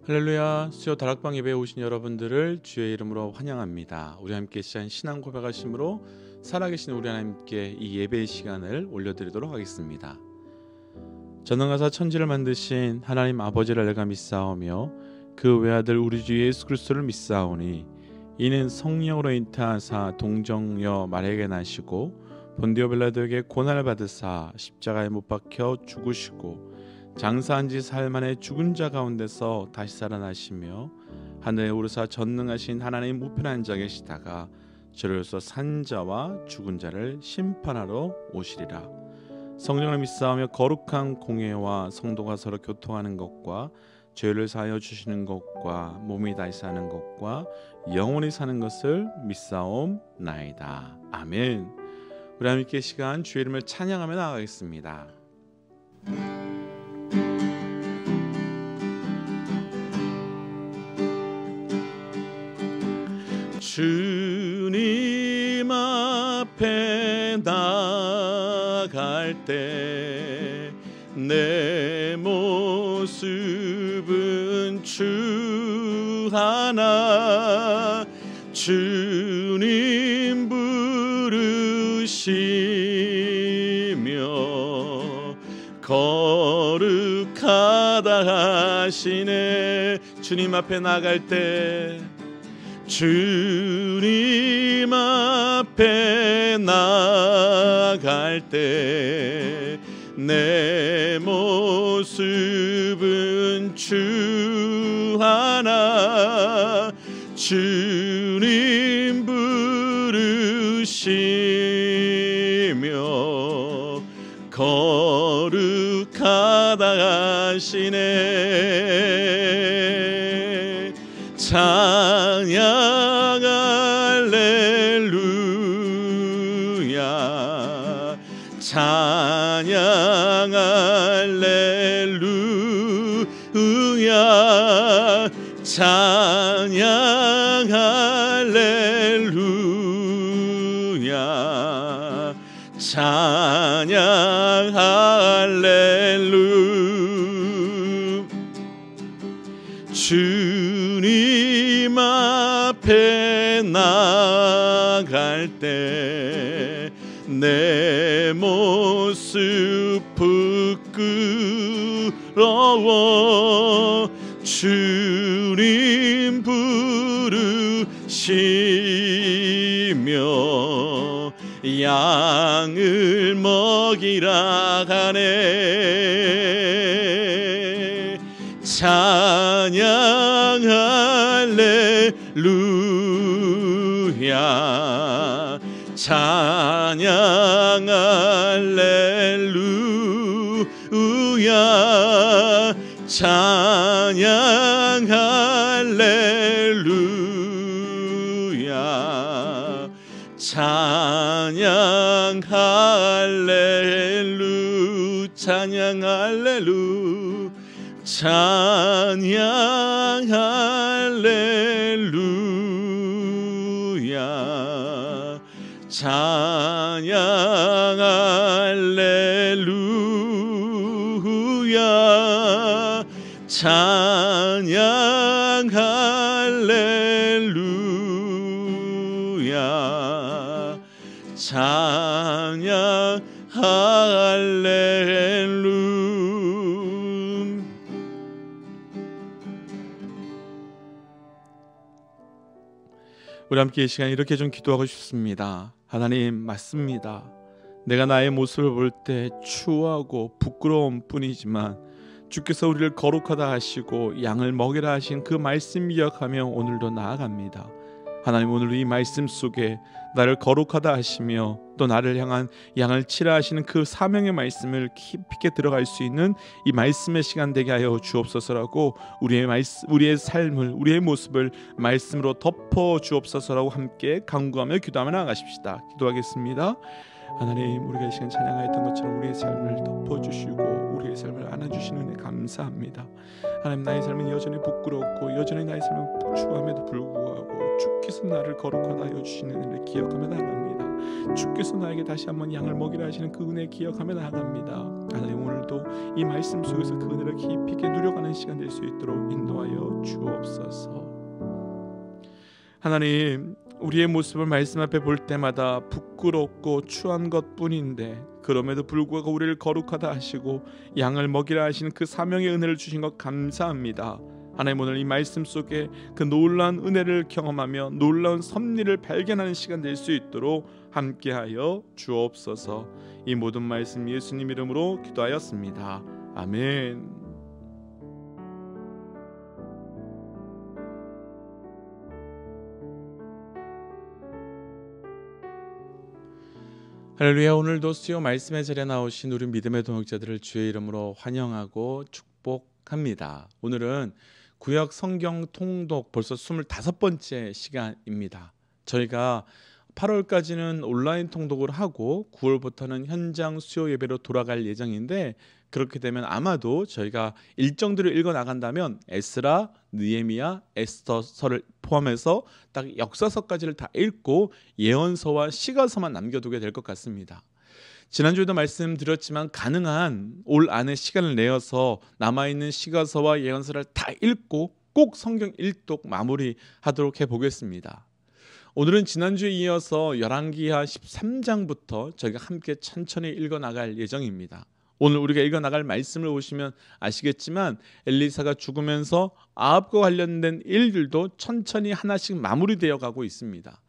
할렐루야. 수요 다락방 예배에 오신 여러분들을 주의 이름으로 환영합니다. 우리 함께 시간 신앙 고백하심으로 살아계신 우리 하나님께 이 예배의 시간을 올려드리도록 하겠습니다. 전능하사 천지를 만드신 하나님 아버지를 내가 믿사오며 그 외아들 우리 주 예수 그리스도를 믿사오니 이는 성령으로 잉태하사 동정녀 마리아에게 나시고 본디오 빌라도에게 고난을 받으사 십자가에 못 박혀 죽으시고 장사한 지 사흘 만에 죽은 자 가운데서 다시 살아나시며 하늘에 오르사 전능하신 하나님 우편에 앉아 계시다가 저로서 산 자와 죽은 자를 심판하러 오시리라. 성령을 믿사오며 거룩한 공회와 성도가 서로 교통하는 것과 죄를 사하여 주시는 것과 몸이 다시 사는 것과 영원히 사는 것을 믿사옵나이다. 아멘. 우리 함께 시간 주의 이름을 찬양하며 나아가겠습니다. 주님 앞에 나갈 때 내 모습은 주 하나 주님 부르시며 거룩하다 하시네. 주님 앞에 나갈 때 주님 앞에 나갈 때 내 모습은 주 하나 주님 부르시며 거룩하다 하시네. 찬양 할렐루야 찬양 할렐루야 찬양 할렐루야 찬양 할렐루야. 주님 앞에 나갈 때 내 모습 부끄러워 주님 부르시며 양을 먹이라 하네. 찬양 할렐루야 찬양 할렐루야 찬양 할렐루야 찬양 할렐루 찬양 할렐루 찬양 할렐루야 찬양 할렐루야 찬양 할렐루야 찬양 할렐루야. 우리 함께 이 시간 이렇게 좀 기도하고 싶습니다. 하나님, 맞습니다. 내가 나의 모습을 볼 때 추하고 부끄러움 뿐이지만 주께서 우리를 거룩하다 하시고 양을 먹이라 하신 그 말씀 기억하며 오늘도 나아갑니다. 하나님, 오늘 이 말씀 속에 나를 거룩하다 하시며 또 나를 향한 양을 치라 하시는 그 사명의 말씀을 깊이 있게 들어갈 수 있는 이 말씀의 시간 되게 하여 주옵소서라고 우리의 삶을 우리의 모습을 말씀으로 덮어 주옵소서라고 함께 간구하며 기도하며 나아가십시다. 기도하겠습니다. 하나님, 우리가 이 시간 찬양하였던 것처럼 우리의 삶을 덮어주시고 우리의 삶을 안아주시는 은혜 감사합니다. 하나님, 나의 삶은 여전히 부끄럽고 여전히 나의 삶은 추함에도 불구하고 주께서 나를 거룩하다 하여 주시는 은혜를 기억하며 나아갑니다. 주께서 나에게 다시 한번 양을 먹이라 하시는 그 은혜 기억하며 나아갑니다. 하나님 오늘도 이 말씀 속에서 그 은혜를 깊이 있게 누려가는 시간 될 수 있도록 인도하여 주옵소서. 하나님, 우리의 모습을 말씀 앞에 볼 때마다 부끄럽고 추한 것뿐인데 그럼에도 불구하고 우리를 거룩하다 하시고 양을 먹이라 하신 그 사명의 은혜를 주신 것 감사합니다. 하나님, 오늘 이 말씀 속에 그 놀라운 은혜를 경험하며 놀라운 섭리를 발견하는 시간 될 수 있도록 함께하여 주옵소서. 이 모든 말씀 예수님 이름으로 기도하였습니다. 아멘. 할렐루야. 오늘도 수요 말씀의 자리에 나오신 우리 믿음의 동역자들을 주의 이름으로 환영하고 축복합니다. 오늘은 구약 성경 통독 벌써 25번째 시간입니다. 저희가 8월까지는 온라인 통독을 하고 9월부터는 현장 수요 예배로 돌아갈 예정인데, 그렇게 되면 아마도 저희가 일정대로 읽어 나간다면 에스라, 느헤미야, 에스더서를 포함해서 딱 역사서까지를 다 읽고 예언서와 시가서만 남겨두게 될 것 같습니다. 지난주에도 말씀드렸지만 가능한 올 안에 시간을 내어서 남아있는 시가서와 예언서를 다 읽고 꼭 성경 일독 마무리하도록 해보겠습니다. 오늘은 지난주에 이어서 열왕기하 13장부터 저희가 함께 천천히 읽어 나갈 예정입니다. 오늘 우리가 읽어 나갈 말씀을 보시면 아시겠지만 엘리사가 죽으면서 아합과 관련된 일들도 천천히 하나씩 마무리되어 가고 있습니다.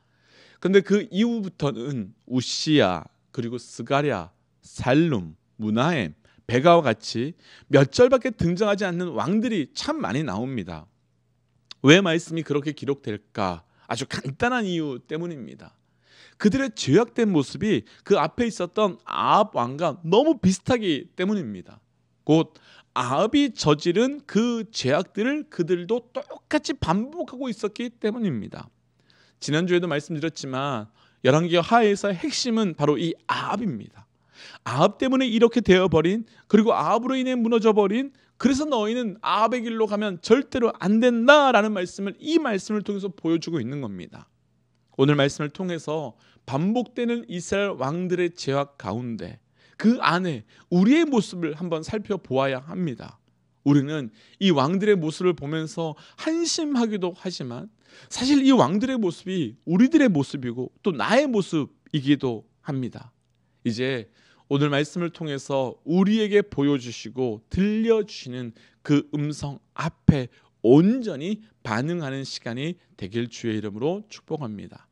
그런데 그 이후부터는 우시야, 그리고 스가랴, 살룸, 무나엠, 베가와 같이 몇 절밖에 등장하지 않는 왕들이 참 많이 나옵니다. 왜 말씀이 그렇게 기록될까? 아주 간단한 이유 때문입니다. 그들의 죄악된 모습이 그 앞에 있었던 아합 왕과 너무 비슷하기 때문입니다. 곧 아합이 저지른 그 죄악들을 그들도 똑같이 반복하고 있었기 때문입니다. 지난주에도 말씀드렸지만 열왕기 하에서의 핵심은 바로 이 아합입니다. 아합 때문에 이렇게 되어버린, 그리고 아합으로 인해 무너져버린, 그래서 너희는 아합의 길로 가면 절대로 안 된다라는 말씀을 이 말씀을 통해서 보여주고 있는 겁니다. 오늘 말씀을 통해서 반복되는 이스라엘 왕들의 죄악 가운데 그 안에 우리의 모습을 한번 살펴보아야 합니다. 우리는 이 왕들의 모습을 보면서 한심하기도 하지만 사실 이 왕들의 모습이 우리들의 모습이고 또 나의 모습이기도 합니다. 이제 오늘 말씀을 통해서 우리에게 보여주시고 들려주시는 그 음성 앞에 온전히 반응하는 시간이 되길 주의 이름으로 축복합니다.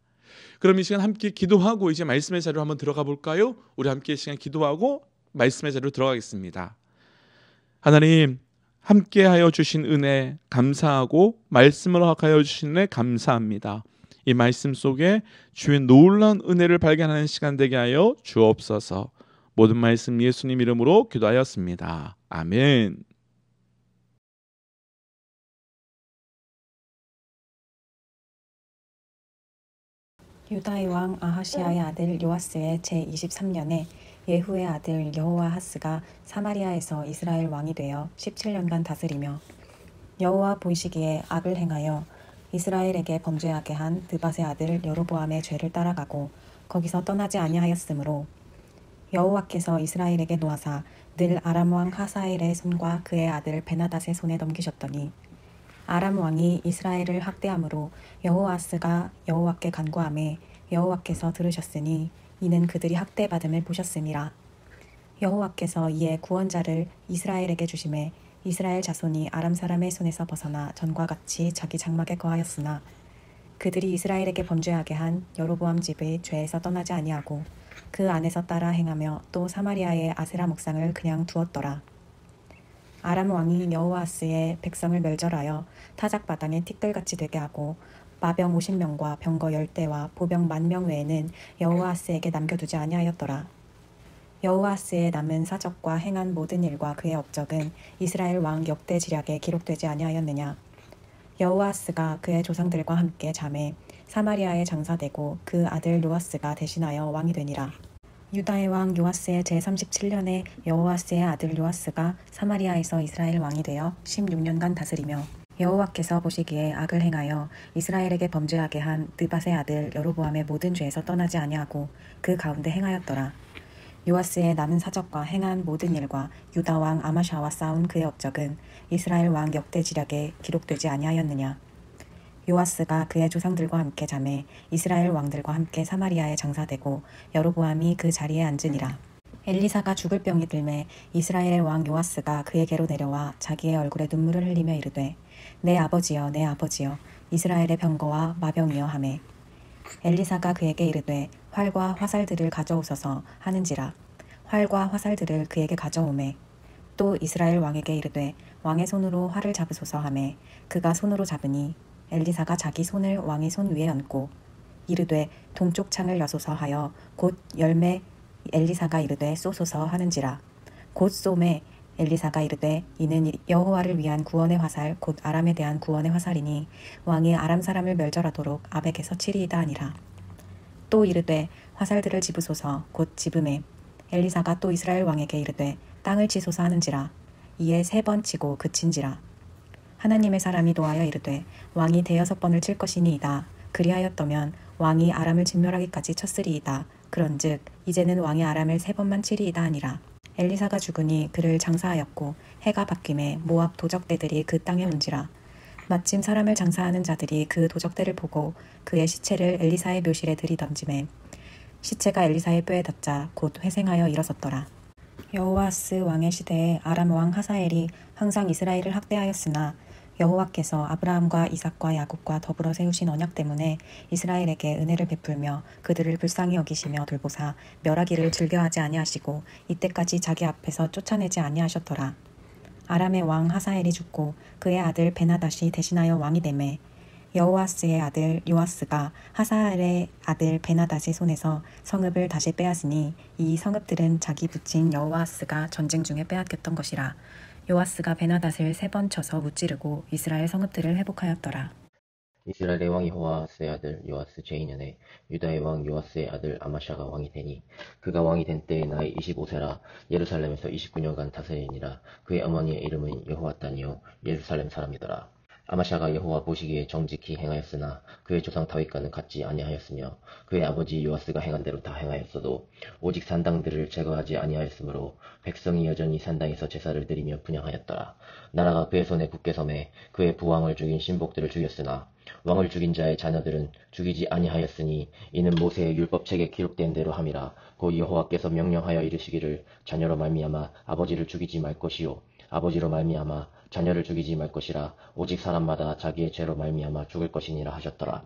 그럼 이 시간 함께 기도하고 이제 말씀의 자리로 한번 들어가 볼까요? 우리 함께 이 시간 기도하고 말씀의 자리로 들어가겠습니다. 하나님, 함께하여 주신 은혜 감사하고 말씀을 허락하여 주신 은혜 감사합니다. 이 말씀 속에 주의 놀라운 은혜를 발견하는 시간 되게 하여 주옵소서. 모든 말씀 예수님 이름으로 기도하였습니다. 아멘. 유다의 왕 아하시아의 아들 요아스의 제23년에 예후의 아들 여호아하스가 사마리아에서 이스라엘 왕이 되어 17년간 다스리며 여호와 보시기에 악을 행하여 이스라엘에게 범죄하게 한 느밧의 아들 여로보암의 죄를 따라가고 거기서 떠나지 아니하였으므로 여호와께서 이스라엘에게 노하사 늘 아람 왕 하사엘의 손과 그의 아들 베나닷의 손에 넘기셨더니 아람 왕이 이스라엘을 학대함으로 여호아스가 여호와께 간구하매 여호와께서 들으셨으니 이는 그들이 학대받음을 보셨음이라. 여호와께서 이에 구원자를 이스라엘에게 주심에 이스라엘 자손이 아람 사람의 손에서 벗어나 전과 같이 자기 장막에 거하였으나 그들이 이스라엘에게 범죄하게 한 여로보암 집의 죄에서 떠나지 아니하고 그 안에서 따라 행하며 또 사마리아의 아세라 목상을 그냥 두었더라. 아람 왕이 여호아스의 백성을 멸절하여 타작마당에 티끌같이 되게 하고 마병 50명과 병거 10대와 보병 10,000명 외에는 여호아스에게 남겨두지 아니하였더라. 여호아스의 남은 사적과 행한 모든 일과 그의 업적은 이스라엘 왕 역대 지략에 기록되지 아니하였느냐. 여호아스가 그의 조상들과 함께 잠에 사마리아에 장사되고 그 아들 요아스가 대신하여 왕이 되니라. 유다의 왕 요아스의 제37년에 여호아스의 아들 요아스가 사마리아에서 이스라엘 왕이 되어 16년간 다스리며 여호와께서 보시기에 악을 행하여 이스라엘에게 범죄하게 한 느밧의 아들 여로보암의 모든 죄에서 떠나지 아니하고 그 가운데 행하였더라. 요아스의 남은 사적과 행한 모든 일과 유다 왕 아마샤와 싸운 그의 업적은 이스라엘 왕 역대지략에 기록되지 아니하였느냐. 요아스가 그의 조상들과 함께 잠에 이스라엘 왕들과 함께 사마리아에 장사되고 여로보암이 그 자리에 앉으니라. 엘리사가 죽을 병이 들매 이스라엘의 왕 요아스가 그에게로 내려와 자기의 얼굴에 눈물을 흘리며 이르되 내 아버지여 내 아버지여 이스라엘의 병거와 마병이여 하매 엘리사가 그에게 이르되 활과 화살들을 가져오소서 하는지라. 활과 화살들을 그에게 가져오매 또 이스라엘 왕에게 이르되 왕의 손으로 활을 잡으소서 하매 그가 손으로 잡으니 엘리사가 자기 손을 왕의 손 위에 얹고 이르되 동쪽 창을 여소서 하여 곧 열매 엘리사가 이르되 쏘소서 하는지라. 곧 쏘매 엘리사가 이르되 이는 여호와를 위한 구원의 화살 곧 아람에 대한 구원의 화살이니 왕이 아람 사람을 멸절하도록 아벡에서 치리이다 하니라. 또 이르되 화살들을 집으소서 곧 집음에 엘리사가 또 이스라엘 왕에게 이르되 땅을 치소서 하는지라. 이에 3번 치고 그친지라. 하나님의 사람이 도하여 이르되 왕이 6번을 칠 것이니이다. 그리하였더면 왕이 아람을 진멸하기까지 쳤으리이다. 그런즉 이제는 왕이 아람을 3번만 치리이다 하니라. 엘리사가 죽으니 그를 장사하였고 해가 바뀜에 모압 도적대들이 그 땅에 온지라. 마침 사람을 장사하는 자들이 그 도적대를 보고 그의 시체를 엘리사의 묘실에 들이던지매 시체가 엘리사의 뼈에 닿자 곧 회생하여 일어섰더라. 여호아스 왕의 시대에 아람 왕 하사엘이 항상 이스라엘을 학대하였으나 여호와께서 아브라함과 이삭과 야곱과 더불어 세우신 언약 때문에 이스라엘에게 은혜를 베풀며 그들을 불쌍히 여기시며 돌보사 멸하기를 즐겨하지 아니하시고 이때까지 자기 앞에서 쫓아내지 아니하셨더라. 아람의 왕 하사엘이 죽고 그의 아들 베나닷이 대신하여 왕이 되매 여호아스의 아들 요아스가 하사엘의 아들 베나닷의 손에서 성읍을 다시 빼앗으니 이 성읍들은 자기 부친 여호아스가 전쟁 중에 빼앗겼던 것이라. 요아스가 베나닷을 3번 쳐서 무찌르고 이스라엘 성읍들을 회복하였더라. 이스라엘의 왕 여호아스의 아들 요아스 제2년에 유다의 왕 요아스의 아들 아마샤가 왕이 되니 그가 왕이 된 때의 나이 25세라. 예루살렘에서 29년간 다스리니라. 그의 어머니의 이름은 여호와단이요 예루살렘 사람이더라. 아마샤가 여호와 보시기에 정직히 행하였으나 그의 조상 다윗과는 같지 아니하였으며 그의 아버지 요아스가 행한 대로 다 행하였어도 오직 산당들을 제거하지 아니하였으므로 백성이 여전히 산당에서 제사를 드리며 분향하였더라. 나라가 그의 손에 굳게 섬에 그의 부왕을 죽인 신복들을 죽였으나 왕을 죽인 자의 자녀들은 죽이지 아니하였으니 이는 모세의 율법책에 기록된 대로 함이라. 곧 여호와께서 명령하여 이르시기를 자녀로 말미암아 아버지를 죽이지 말 것이요 아버지로 말미암아 자녀를 죽이지 말 것이라. 오직 사람마다 자기의 죄로 말미암아 죽을 것이니라 하셨더라.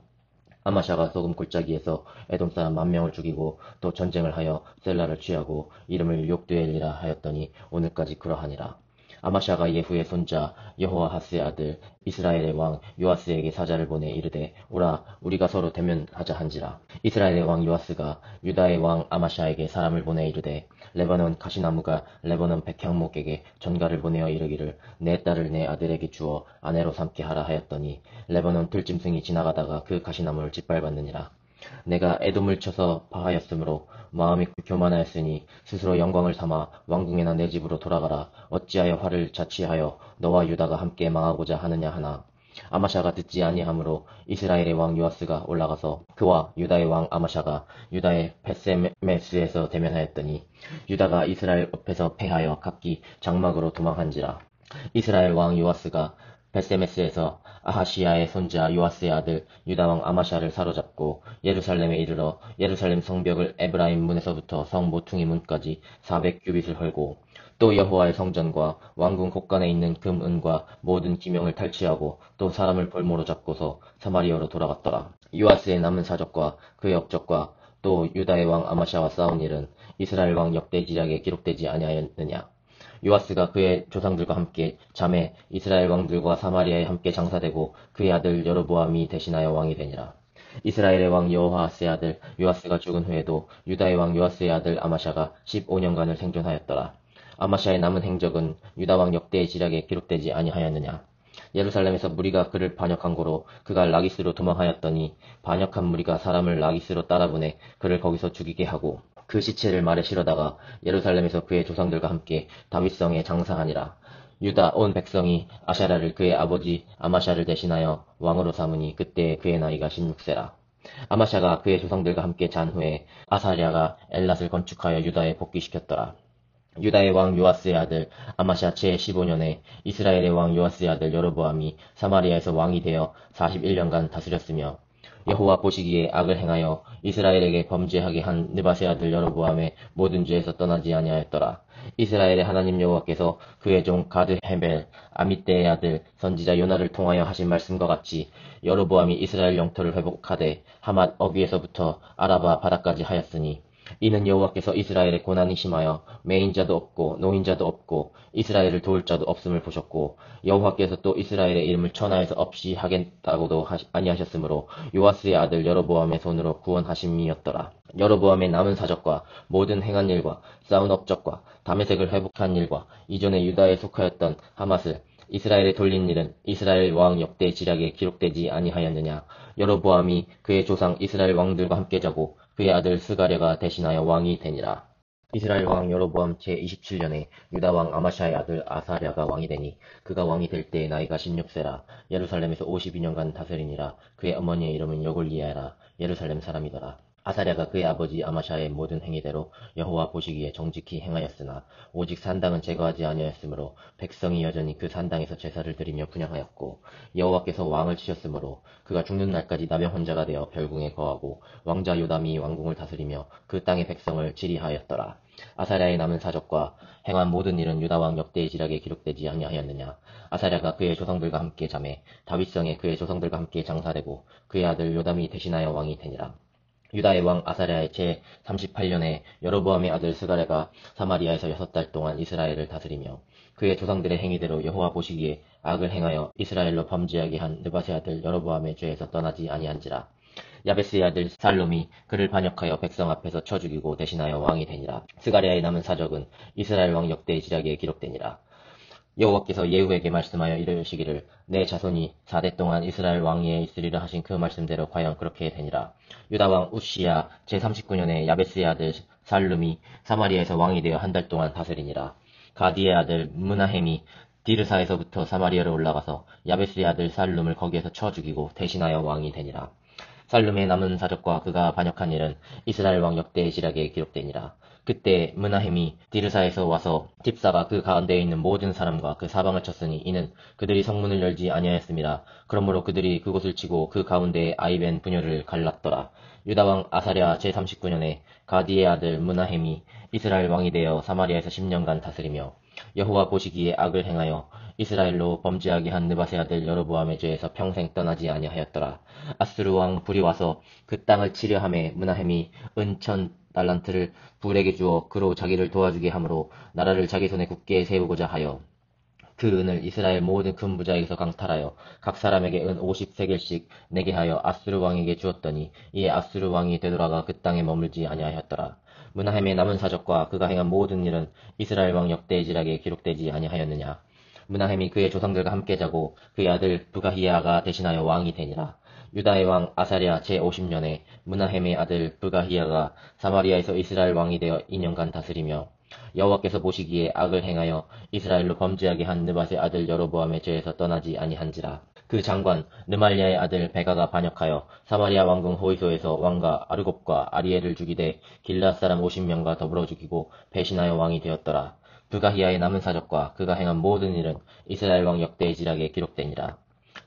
아마샤가 소금 골짜기에서 에돔 사람 10,000명을 죽이고 또 전쟁을 하여 셀라를 취하고 이름을 욕드엘이라 하였더니 오늘까지 그러하니라. 아마샤가 예후의 손자 여호아하스의 아들 이스라엘의 왕 요아스에게 사자를 보내 이르되 오라 우리가 서로 대면하자 한지라. 이스라엘의 왕 요아스가 유다의 왕 아마샤에게 사람을 보내 이르되 레바논 가시나무가 레바논 백향목에게 전가를 보내어 이르기를 내 딸을 내 아들에게 주어 아내로 삼게 하라 하였더니 레바논 들짐승이 지나가다가 그 가시나무를 짓밟았느니라. 내가 에돔을 쳐서 파하였으므로 마음이 교만하였으니 스스로 영광을 삼아 왕궁에나 내 집으로 돌아가라. 어찌하여 화를 자취하여 너와 유다가 함께 망하고자 하느냐 하나. 아마샤가 듣지 아니하므로 이스라엘의 왕 요아스가 올라가서 그와 유다의 왕 아마샤가 유다의 벳세메스에서 대면하였더니 유다가 이스라엘 앞에서 패하여 각기 장막으로 도망한지라. 이스라엘 왕 요아스가 벳세메스에서 아하시야의 손자 요아스의 아들 유다왕 아마샤를 사로잡고 예루살렘에 이르러 예루살렘 성벽을 에브라임 문에서부터 성 모퉁이 문까지 400규빗을 헐고 또 여호와의 성전과 왕궁 곳간에 있는 금, 은과 모든 기명을 탈취하고 또 사람을 볼모로 잡고서 사마리아로 돌아갔더라. 요아스의 남은 사적과 그의 업적과 또 유다의 왕 아마샤와 싸운 일은 이스라엘 왕 역대지략에 기록되지 아니하였느냐. 요아스가 그의 조상들과 함께 잠에 이스라엘 왕들과 사마리아에 함께 장사되고 그의 아들 여로보암이 대신하여 왕이 되니라. 이스라엘의 왕 여호아스의 아들 요아스가 죽은 후에도 유다의 왕 요아스의 아들 아마샤가 15년간을 생존하였더라. 아마샤의 남은 행적은 유다 왕 역대의 지략에 기록되지 아니하였느냐. 예루살렘에서 무리가 그를 반역한 고로 그가 라기스로 도망하였더니 반역한 무리가 사람을 라기스로 따라보내 그를 거기서 죽이게 하고 그 시체를 말에 실어다가 예루살렘에서 그의 조상들과 함께 다윗성에 장사하니라. 유다 온 백성이 아샤라를 그의 아버지 아마샤를 대신하여 왕으로 삼으니 그때 그의 나이가 16세라. 아마샤가 그의 조상들과 함께 잔 후에 아사랴가 엘랏을 건축하여 유다에 복귀시켰더라. 유다의 왕 요아스의 아들 아마샤 제15년에 이스라엘의 왕 요아스의 아들 여로보암이 사마리아에서 왕이 되어 41년간 다스렸으며 여호와 보시기에 악을 행하여 이스라엘에게 범죄하게 한 느밧의 아들 여로보암의 모든 죄에서 떠나지 아니하였더라. 이스라엘의 하나님 여호와께서 그의 종 가드 헤벨 아미떼의 아들 선지자 요나를 통하여 하신 말씀과 같이 여로보암이 이스라엘 영토를 회복하되 하맛 어귀에서부터 아라바 바다까지 하였으니 이는 여호와께서 이스라엘의 고난이 심하여 매인자도 없고 노인자도 없고 이스라엘을 도울 자도 없음을 보셨고 여호와께서 또 이스라엘의 이름을 천하에서 없이 하겠다고도 아니하셨으므로 요아스의 아들 여로보암의 손으로 구원하심이었더라. 여로보암의 남은 사적과 모든 행한 일과 쌓은 업적과 다메섹을 회복한 일과 이전에 유다에 속하였던 하맛을 이스라엘에 돌린 일은 이스라엘 왕 역대 지략에 기록되지 아니하였느냐. 여로보암이 그의 조상 이스라엘 왕들과 함께 자고 그의 아들 스가랴가 대신하여 왕이 되니라. 이스라엘 왕 여로보암 제27년에 유다 왕 아마샤의 아들 아사랴가 왕이 되니 그가 왕이 될 때 나이가 16세라. 예루살렘에서 52년간 다스리니라. 그의 어머니의 이름은 여골리아라. 예루살렘 사람이더라. 아사랴가 그의 아버지 아마샤의 모든 행위대로 여호와 보시기에 정직히 행하였으나 오직 산당은 제거하지 아니하였으므로 백성이 여전히 그 산당에서 제사를 드리며 분향하였고 여호와께서 왕을 치셨으므로 그가 죽는 날까지 나병 환자가 되어 별궁에 거하고 왕자 요담이 왕궁을 다스리며 그 땅의 백성을 치리하였더라. 아사랴의 남은 사적과 행한 모든 일은 유다 왕 역대의 지략에 기록되지 아니하였느냐. 아사랴가 그의 조상들과 함께 잠에 다윗성에 그의 조상들과 함께 장사되고 그의 아들 요담이 대신하여 왕이 되니라. 유다의 왕 아사랴의 제38년에 여로보암의 아들 스가랴가 사마리아에서 6달 동안 이스라엘을 다스리며 그의 조상들의 행위대로 여호와 보시기에 악을 행하여 이스라엘로 범죄하게 한 느밧의 아들 여로보암의 죄에서 떠나지 아니한지라. 야베스의 아들 살롬이 그를 반역하여 백성 앞에서 쳐 죽이고 대신하여 왕이 되니라. 스가랴의 남은 사적은 이스라엘 왕 역대의 지략에 기록되니라. 여호와께서 예후에게 말씀하여 이르시기를 내 자손이 4대 동안 이스라엘 왕위에 있으리라 하신 그 말씀대로 과연 그렇게 되니라. 유다 왕 우시야 제39년에 야베스의 아들 살룸이 사마리아에서 왕이 되어 1달 동안 다스리니라. 가디의 아들 므나헴이 디르사에서부터 사마리아로 올라가서 야베스의 아들 살룸을 거기에서 쳐 죽이고 대신하여 왕이 되니라. 살룸의 남은 사적과 그가 반역한 일은 이스라엘 왕 역대의 지략에 기록되니라. 그때 므나헴이 디르사에서 와서 딥사가 그 가운데에 있는 모든 사람과 그 사방을 쳤으니 이는 그들이 성문을 열지 아니하였습니다. 그러므로 그들이 그곳을 치고 그 가운데에 아이벤 부녀를 갈랐더라. 유다왕 아사랴 제39년에 가디의 아들 므나헴이 이스라엘 왕이 되어 사마리아에서 10년간 다스리며 여호와 보시기에 악을 행하여 이스라엘로 범죄하게 한 느밧의 아들 여로보암의 죄에서 평생 떠나지 아니하였더라. 아스루 왕 불이 와서 그 땅을 치려 함에 므나헴이 은 1000달란트를 불에게 주어 그로 자기를 도와주게 하므로 나라를 자기 손에 굳게 세우고자 하여 그 은을 이스라엘 모든 큰 부자에게서 강탈하여 각 사람에게 은 50세겔씩 내게 하여 아스루 왕에게 주었더니 이에 아스루 왕이 되돌아가 그 땅에 머물지 아니하였더라. 므나헴의 남은 사적과 그가 행한 모든 일은 이스라엘 왕 역대의 지략에 기록되지 아니하였느냐. 므나헴이 그의 조상들과 함께 자고 그의 아들 브가히야가 대신하여 왕이 되니라. 유다의 왕 아사랴 제50년에 므나헴의 아들 브가히야가 사마리아에서 이스라엘 왕이 되어 2년간 다스리며 여호와께서 보시기에 악을 행하여 이스라엘로 범죄하게 한 느밧의 아들 여로보암의 죄에서 떠나지 아니한지라. 그 장관 르말리아의 아들 베가가 반역하여 사마리아 왕궁 호이소에서 왕과 아르곱과 아리엘을 죽이되 길앗 사람 50명과 더불어 죽이고 배신하여 왕이 되었더라. 브가히야의 남은 사적과 그가 행한 모든 일은 이스라엘 왕 역대의 지략에 기록되니라.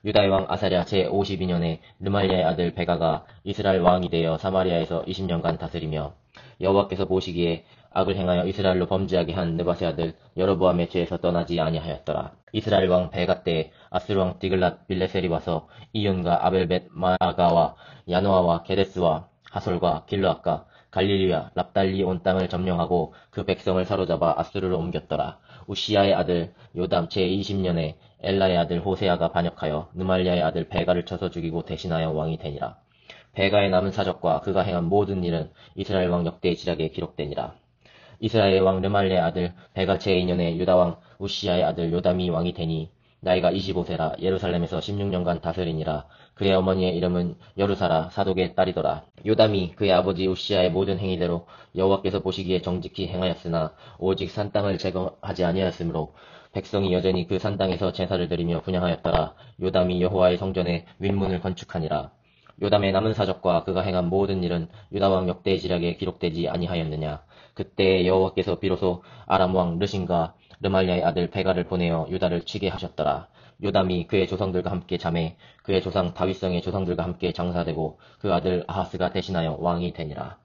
유다의 왕 아사랴 제52년에 르말리아의 아들 베가가 이스라엘 왕이 되어 사마리아에서 20년간 다스리며 여호와께서 보시기에 악을 행하여 이스라엘로 범죄하게 한 느밧의 아들 여로보암의 죄에서 떠나지 아니하였더라. 이스라엘 왕 베가 때 아스루 왕 디글랏 빌레셀이 와서 이윤과 아벨벳 마아가와 야노아와 게데스와 하솔과 길르앗과 갈릴리와 랍달리 온 땅을 점령하고 그 백성을 사로잡아 아스루로 옮겼더라. 우시야의 아들 요담 제20년에 엘라의 아들 호세아가 반역하여 느말리아의 아들 베가를 쳐서 죽이고 대신하여 왕이 되니라. 베가의 남은 사적과 그가 행한 모든 일은 이스라엘 왕 역대의 지략에 기록되니라. 이스라엘 왕 르말리아의 아들 베가 제2년에 유다 왕 우시야의 아들 요담이 왕이 되니 나이가 25세라. 예루살렘에서 16년간 다스리니라. 그의 어머니의 이름은 여루사라 사독의 딸이더라. 요담이 그의 아버지 우시야의 모든 행위대로 여호와께서 보시기에 정직히 행하였으나 오직 산 땅을 제거하지 아니하였으므로 백성이 여전히 그 산 땅에서 제사를 드리며 분향하였더라. 요담이 여호와의 성전에 윗문을 건축하니라. 요담의 남은 사적과 그가 행한 모든 일은 유다 왕 역대 지략에 기록되지 아니하였느냐. 그때 여호와께서 비로소 아람 왕 르신과 르말리아의 아들 베가를 보내어 유다를 치게 하셨더라. 요담이 그의 조상들과 함께 잠에 그의 조상 다윗성의 조상들과 함께 장사되고 그 아들 아하스가 대신하여 왕이 되니라.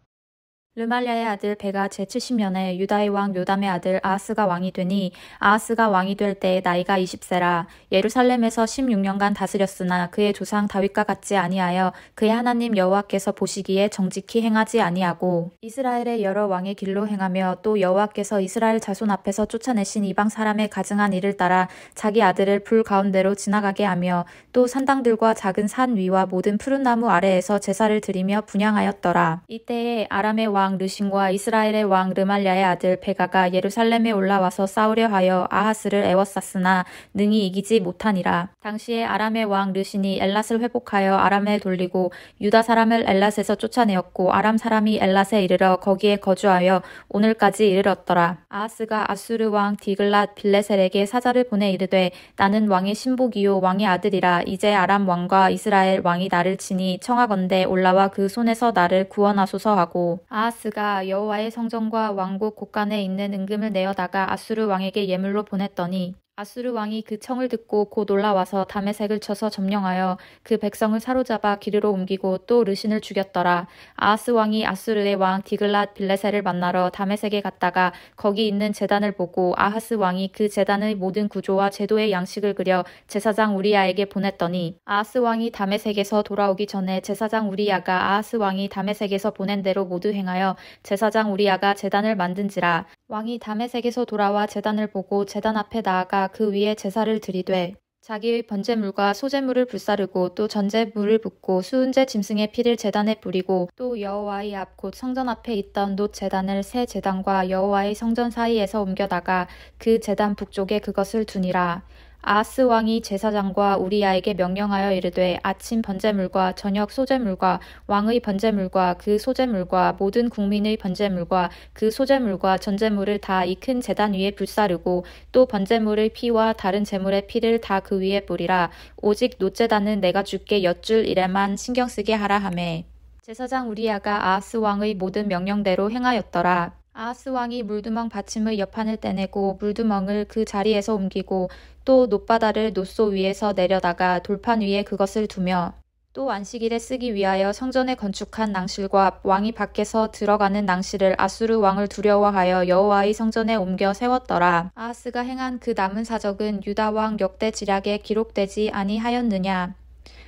르말리아의 아들 베가 제70년에 유다의 왕 요담의 아들 아하스가 왕이 되니 아하스가 왕이 될 때에 나이가 20세라. 예루살렘에서 16년간 다스렸으나 그의 조상 다윗과 같지 아니하여 그의 하나님 여호와께서 보시기에 정직히 행하지 아니하고 이스라엘의 여러 왕의 길로 행하며 또 여호와께서 이스라엘 자손 앞에서 쫓아내신 이방 사람의 가증한 일을 따라 자기 아들을 불 가운데로 지나가게 하며 또 산당들과 작은 산 위와 모든 푸른 나무 아래에서 제사를 드리며 분향하였더라. 이때에 아람의 왕 르신과 이스라엘의 왕 르말리아의 아들 베가가 예루살렘에 올라와서 싸우려 하여 아하스를 애워쌌으나 능히 이기지 못하니라. 당시에 아람의 왕 르신이 엘랏을 회복하여 아람에 돌리고 유다 사람을 엘랏에서 쫓아내었고 아람 사람이 엘랏에 이르러 거기에 거주하여 오늘까지 이르렀더라. 아하스가 아수르 왕 디글랏 빌레셀에게 사자를 보내 이르되 나는 왕의 신복이요 왕의 아들이라. 이제 아람 왕과 이스라엘 왕이 나를 치니 청하건대 올라와 그 손에서 나를 구원하소서 하고 아하스가 여호와의 성전과 왕국 곳간에 있는 은금을 내어다가 아수르 왕에게 예물로 보냈더니 아수르 왕이 그 청을 듣고 곧 올라와서 다메섹을 쳐서 점령하여 그 백성을 사로잡아 기르로 옮기고 또 르신을 죽였더라. 아하스 왕이 아수르의 왕 디글랏 빌레셀을 만나러 다메섹에 갔다가 거기 있는 제단을 보고 아하스 왕이 그 제단의 모든 구조와 제도의 양식을 그려 제사장 우리야에게 보냈더니 아하스 왕이 다메섹에서 돌아오기 전에 제사장 우리야가 아하스 왕이 다메섹에서 보낸 대로 모두 행하여 제사장 우리야가 제단을 만든지라. 왕이 다메섹에서 돌아와 제단을 보고 제단 앞에 나아가 그 위에 제사를 드리되 자기의 번제물과 소제물을 불사르고 또 전제물을 붓고 수은제 짐승의 피를 제단에 뿌리고 또 여호와의 앞 곧 성전 앞에 있던 놋 제단을 새 제단과 여호와의 성전 사이에서 옮겨다가 그 제단 북쪽에 그것을 두니라. 아하스 왕이 제사장과 우리야에게 명령하여 이르되 아침 번제물과 저녁 소제물과 왕의 번제물과 그 소제물과 모든 국민의 번제물과 그 소제물과 전제물을 다 이 큰 제단 위에 불사르고 또 번제물의 피와 다른 제물의 피를 다 그 위에 뿌리라. 오직 놋제단은 내가 주께 엿줄 일에만 신경 쓰게 하라 하매 제사장 우리야가 아하스 왕의 모든 명령대로 행하였더라. 아하스 왕이 물두멍 받침의 옆판을 떼내고 물두멍을 그 자리에서 옮기고 또 놋바다를 놋소 위에서 내려다가 돌판 위에 그것을 두며 또 안식일에 쓰기 위하여 성전에 건축한 낭실과 왕이 밖에서 들어가는 낭실을 아수르 왕을 두려워하여 여호와의 성전에 옮겨 세웠더라. 아하스가 행한 그 남은 사적은 유다 왕 역대 지략에 기록되지 아니하였느냐.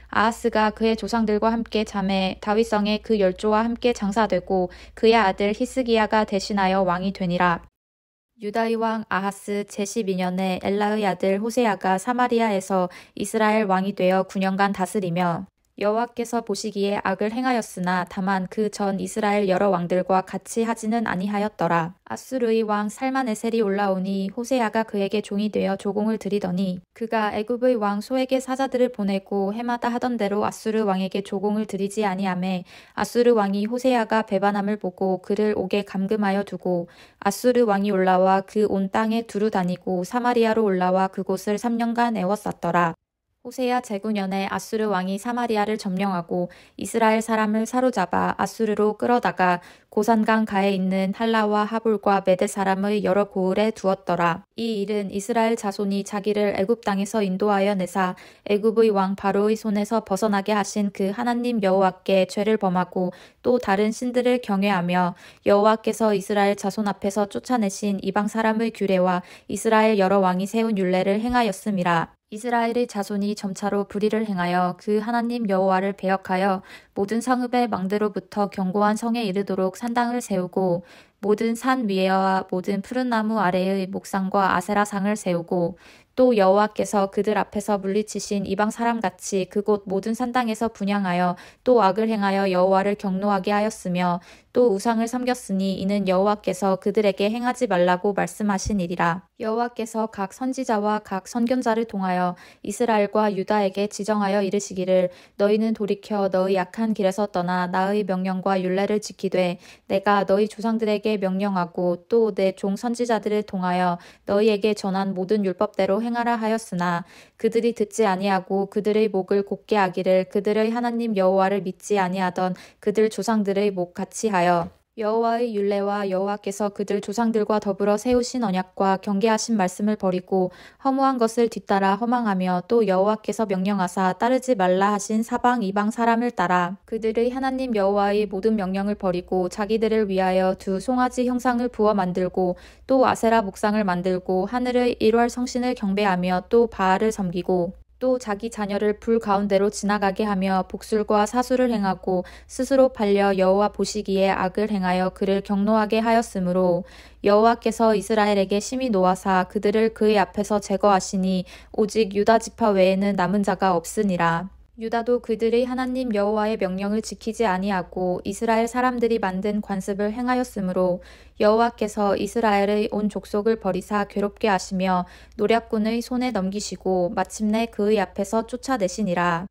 아하스가 그의 조상들과 함께 잠에 다윗성에 그 열조와 함께 장사되고 그의 아들 히스기야가 대신하여 왕이 되니라. 유다의 왕 아하스 제12년에 엘라의 아들 호세아가 사마리아에서 이스라엘 왕이 되어 9년간 다스리며 여호와께서 보시기에 악을 행하였으나 다만 그 전 이스라엘 여러 왕들과 같이 하지는 아니하였더라. 아수르의 왕 살마네셀이 올라오니 호세아가 그에게 종이 되어 조공을 드리더니 그가 애굽의 왕 소에게 사자들을 보내고 해마다 하던 대로 아수르 왕에게 조공을 드리지 아니하매 아수르 왕이 호세아가 배반함을 보고 그를 옥에 감금하여 두고 아수르 왕이 올라와 그 온 땅에 두루 다니고 사마리아로 올라와 그곳을 3년간 애워쌌더라. 호세아 제9년에 아수르 왕이 사마리아를 점령하고 이스라엘 사람을 사로잡아 아수르로 끌어다가 고산강 가에 있는 할라와 하볼과 메대 사람의 여러 고을에 두었더라. 이 일은 이스라엘 자손이 자기를 애굽 땅에서 인도하여 내사 애굽의 왕 바로의 손에서 벗어나게 하신 그 하나님 여호와께 죄를 범하고 또 다른 신들을 경외하며 여호와께서 이스라엘 자손 앞에서 쫓아내신 이방 사람의 규례와 이스라엘 여러 왕이 세운 율례를 행하였음이라. 이스라엘의 자손이 점차로 불의를 행하여 그 하나님 여호와를 배역하여 모든 성읍의 망대로부터 견고한 성에 이르도록 산당을 세우고 모든 산 위에와 모든 푸른 나무 아래의 목상과 아세라상을 세우고 또 여호와께서 그들 앞에서 물리치신 이방 사람같이 그곳 모든 산당에서 분향하여 또 악을 행하여 여호와를 경노하게 하였으며 또 우상을 섬겼으니 이는 여호와께서 그들에게 행하지 말라고 말씀하신 일이라. 여호와께서 각 선지자와 각 선견자를 통하여 이스라엘과 유다에게 지정하여 이르시기를 너희는 돌이켜 너희 약한 길에서 떠나 나의 명령과 율례를 지키되 내가 너희 조상들에게 명령하고 또 내 종 선지자들을 통하여 너희에게 전한 모든 율법대로 행하라 하였으나 그들이 듣지 아니하고 그들의 목을 곧게 하기를 그들의 하나님 여호와를 믿지 아니하던 그들 조상들의 목 같이 하여 여호와의 율례와 여호와께서 그들 조상들과 더불어 세우신 언약과 경계하신 말씀을 버리고 허무한 것을 뒤따라 허망하며 또 여호와께서 명령하사 따르지 말라 하신 사방 이방 사람을 따라 그들의 하나님 여호와의 모든 명령을 버리고 자기들을 위하여 두 송아지 형상을 부어 만들고 또 아세라 목상을 만들고 하늘의 일월 성신을 경배하며 또 바알을 섬기고 또 자기 자녀를 불 가운데로 지나가게 하며 복술과 사술을 행하고 스스로 팔려 여호와 보시기에 악을 행하여 그를 경노하게 하였으므로 여호와께서 이스라엘에게 심히 노하사 그들을 그의 앞에서 제거하시니 오직 유다 지파 외에는 남은 자가 없으니라. 유다도 그들의 하나님 여호와의 명령을 지키지 아니하고 이스라엘 사람들이 만든 관습을 행하였으므로 여호와께서 이스라엘의 온 족속을 버리사 괴롭게 하시며 노략군의 손에 넘기시고 마침내 그의 앞에서 쫓아내시니라.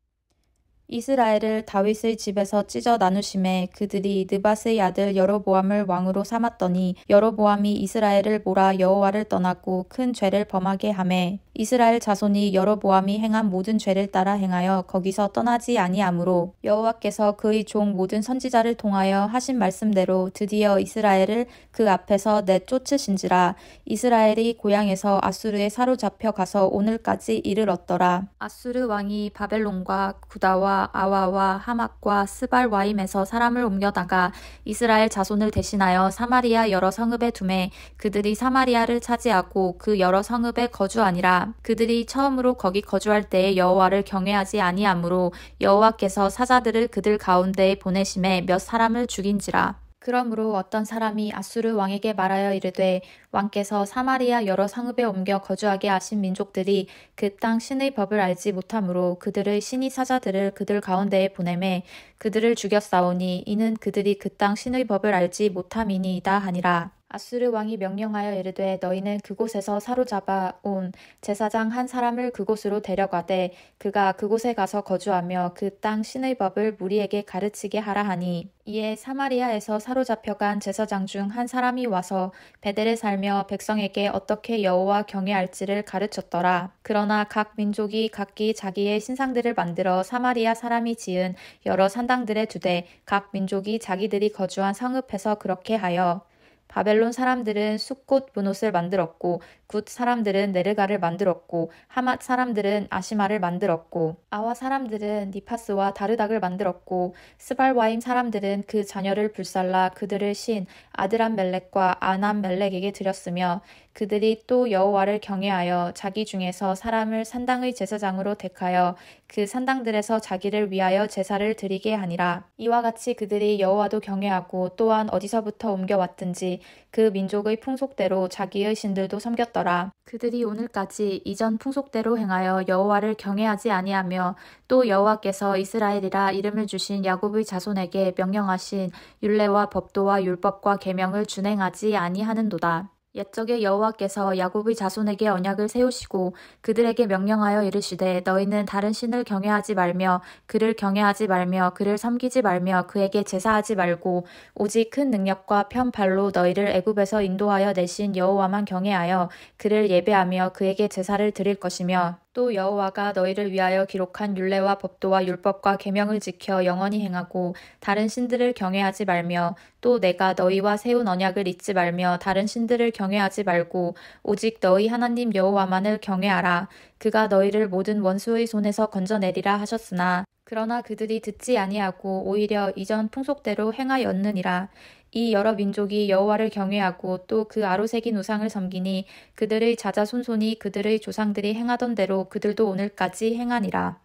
이스라엘을 다윗의 집에서 찢어 나누심에 그들이 느밧의 아들 여로보암을 왕으로 삼았더니 여로보암이 이스라엘을 몰아 여호와를 떠나고 큰 죄를 범하게 하매 이스라엘 자손이 여로보암이 행한 모든 죄를 따라 행하여 거기서 떠나지 아니하므로 여호와께서 그의 종 모든 선지자를 통하여 하신 말씀대로 드디어 이스라엘을 그 앞에서 내쫓으신지라. 이스라엘이 고향에서 아수르에 사로잡혀 가서 오늘까지 이르렀더라. 아수르 왕이 바벨론과 구다와 아와와 하맛과 스발와임에서 사람을 옮겨다가 이스라엘 자손을 대신하여 사마리아 여러 성읍에 두매 그들이 사마리아를 차지하고 그 여러 성읍에 거주하니라. 그들이 처음으로 거기 거주할 때에 여호와를 경외하지 아니하므로 여호와께서 사자들을 그들 가운데에 보내심에 몇 사람을 죽인지라. 그러므로 어떤 사람이 아수르 왕에게 말하여 이르되 왕께서 사마리아 여러 성읍에 옮겨 거주하게 하신 민족들이 그 땅 신의 법을 알지 못하므로 그들의 신이 사자들을 그들 가운데에 보내매 그들을 죽였사오니 이는 그들이 그 땅 신의 법을 알지 못함이니이다 하니라. 아수르 왕이 명령하여 이르되 너희는 그곳에서 사로잡아 온 제사장 한 사람을 그곳으로 데려가되 그가 그곳에 가서 거주하며 그 땅 신의 법을 무리에게 가르치게 하라 하니 이에 사마리아에서 사로잡혀간 제사장 중 한 사람이 와서 베델에 살며 백성에게 어떻게 여호와 경외할지를 가르쳤더라. 그러나 각 민족이 각기 자기의 신상들을 만들어 사마리아 사람이 지은 여러 산당들에 두되 각 민족이 자기들이 거주한 성읍에서 그렇게 하여 바벨론 사람들은 숫꽃 분옷을 만들었고 굿 사람들은 네르가를 만들었고 하맛 사람들은 아시마를 만들었고 아와 사람들은 니파스와 다르닥을 만들었고 스발와임 사람들은 그 자녀를 불살라 그들을 신 아드람멜렉과 아남멜렉에게 드렸으며 그들이 또 여호와를 경외하여 자기 중에서 사람을 산당의 제사장으로 택하여 그 산당들에서 자기를 위하여 제사를 드리게 하니라. 이와 같이 그들이 여호와도 경외하고 또한 어디서부터 옮겨왔든지 그 민족의 풍속대로 자기의 신들도 섬겼더라. 그들이 오늘까지 이전 풍속대로 행하여 여호와를 경외하지 아니하며 또 여호와께서 이스라엘이라 이름을 주신 야곱의 자손에게 명령하신 율례와 법도와 율법과 계명을 준행하지 아니하는도다. 옛적에 여호와께서 야곱의 자손에게 언약을 세우시고 그들에게 명령하여 이르시되 너희는 다른 신을 경외하지 말며 그를 경외하지 말며 그를 섬기지 말며 그에게 제사하지 말고 오직 큰 능력과 편 발로 너희를 애굽에서 인도하여 내신 여호와만 경외하여 그를 예배하며 그에게 제사를 드릴 것이며 또 여호와가 너희를 위하여 기록한 율례와 법도와 율법과 계명을 지켜 영원히 행하고 다른 신들을 경외하지 말며 또 내가 너희와 세운 언약을 잊지 말며 다른 신들을 경외하지 말고 오직 너희 하나님 여호와만을 경외하라. 그가 너희를 모든 원수의 손에서 건져내리라 하셨으나 그러나 그들이 듣지 아니하고 오히려 이전 풍속대로 행하였느니라. 이 여러 민족이 여호와를 경외하고 또 그 아로새긴 우상을 섬기니 그들의 자자손손이 그들의 조상들이 행하던 대로 그들도 오늘까지 행하니라.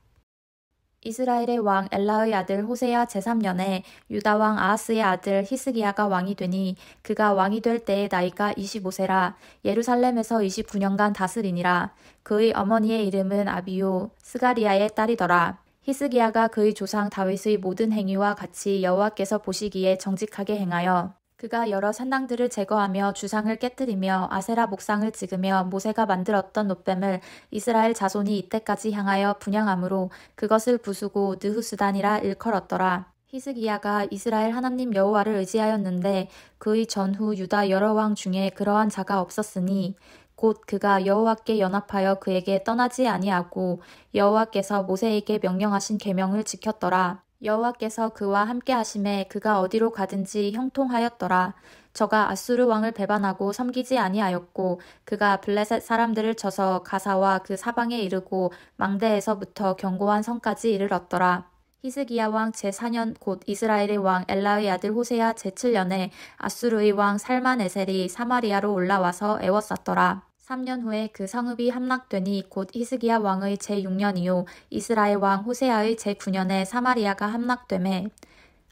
이스라엘의 왕 엘라의 아들 호세야 제3년에 유다 왕 아하스의 아들 히스기야가 왕이 되니 그가 왕이 될 때의 나이가 25세라 예루살렘에서 29년간 다스리니라. 그의 어머니의 이름은 아비요 스가리아의 딸이더라. 히스기야가 그의 조상 다윗의 모든 행위와 같이 여호와께서 보시기에 정직하게 행하여 그가 여러 산당들을 제거하며 주상을 깨뜨리며 아세라 목상을 찍으며 모세가 만들었던 놋뱀을 이스라엘 자손이 이때까지 향하여 분향함으로 그것을 부수고 느후스단이라 일컬었더라. 히스기야가 이스라엘 하나님 여호와를 의지하였는데 그의 전후 유다 여러 왕 중에 그러한 자가 없었으니 곧 그가 여호와께 연합하여 그에게 떠나지 아니하고 여호와께서 모세에게 명령하신 계명을 지켰더라. 여호와께서 그와 함께 하심에 그가 어디로 가든지 형통하였더라. 저가 아수르 왕을 배반하고 섬기지 아니하였고 그가 블레셋 사람들을 쳐서 가사와 그 사방에 이르고 망대에서부터 견고한 성까지 이르렀더라. 히스기야 왕 제4년 곧 이스라엘의 왕 엘라의 아들 호세야 제7년에 아수르의 왕 살만에셀이 사마리아로 올라와서 애워쌌더라. 3년 후에 그 성읍이 함락되니 곧 히스기야 왕의 제6년이요 이스라엘 왕 호세아의 제9년에 사마리아가 함락되매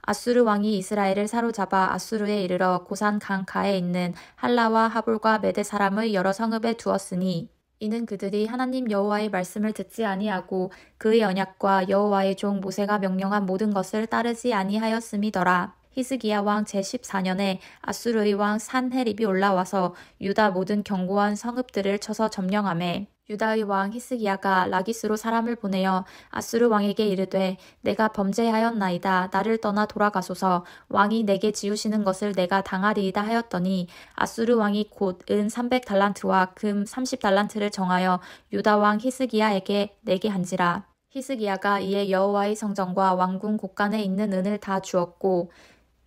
아수르 왕이 이스라엘을 사로잡아 아수르에 이르러 고산 강가에 있는 할라와 하볼과 메대 사람의 여러 성읍에 두었으니 이는 그들이 하나님 여호와의 말씀을 듣지 아니하고 그의 언약과 여호와의 종 모세가 명령한 모든 것을 따르지 아니하였음이더라. 히스기야 왕 제14년에 아수르의 왕 산헤립이 올라와서 유다 모든 견고한 성읍들을 쳐서 점령하매 유다의 왕 히스기야가 라기스로 사람을 보내어 아수르 왕에게 이르되 내가 범죄하였나이다. 나를 떠나 돌아가소서. 왕이 내게 지우시는 것을 내가 당하리이다 하였더니 아수르 왕이 곧 은 300달란트와 금 30달란트를 정하여 유다 왕 히스기야에게 내게 한지라. 히스기야가 이에 여호와의 성전과 왕궁 곳간에 있는 은을 다 주었고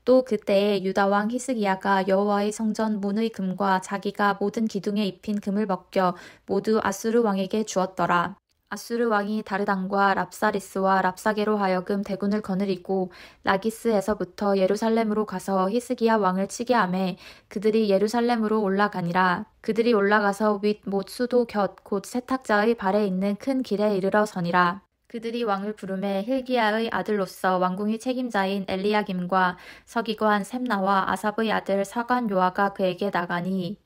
또 그때에 유다 왕 히스기야가 여호와의 성전 문의 금과 자기가 모든 기둥에 입힌 금을 벗겨 모두 아수르 왕에게 주었더라. 아수르 왕이 다르단과 랍사리스와 랍사게로 하여금 대군을 거느리고 라기스에서부터 예루살렘으로 가서 히스기야 왕을 치게 하매 그들이 예루살렘으로 올라가니라. 그들이 올라가서 윗 못 수도 곁 곧 세탁자의 발에 있는 큰 길에 이르러 서니라. 그들이 왕을 부르매 hil기야의 아들로서 왕궁의 책임자인 엘리야김과 서기관 셈나와 아삽의 아들 사관 요아가 그에게 나가니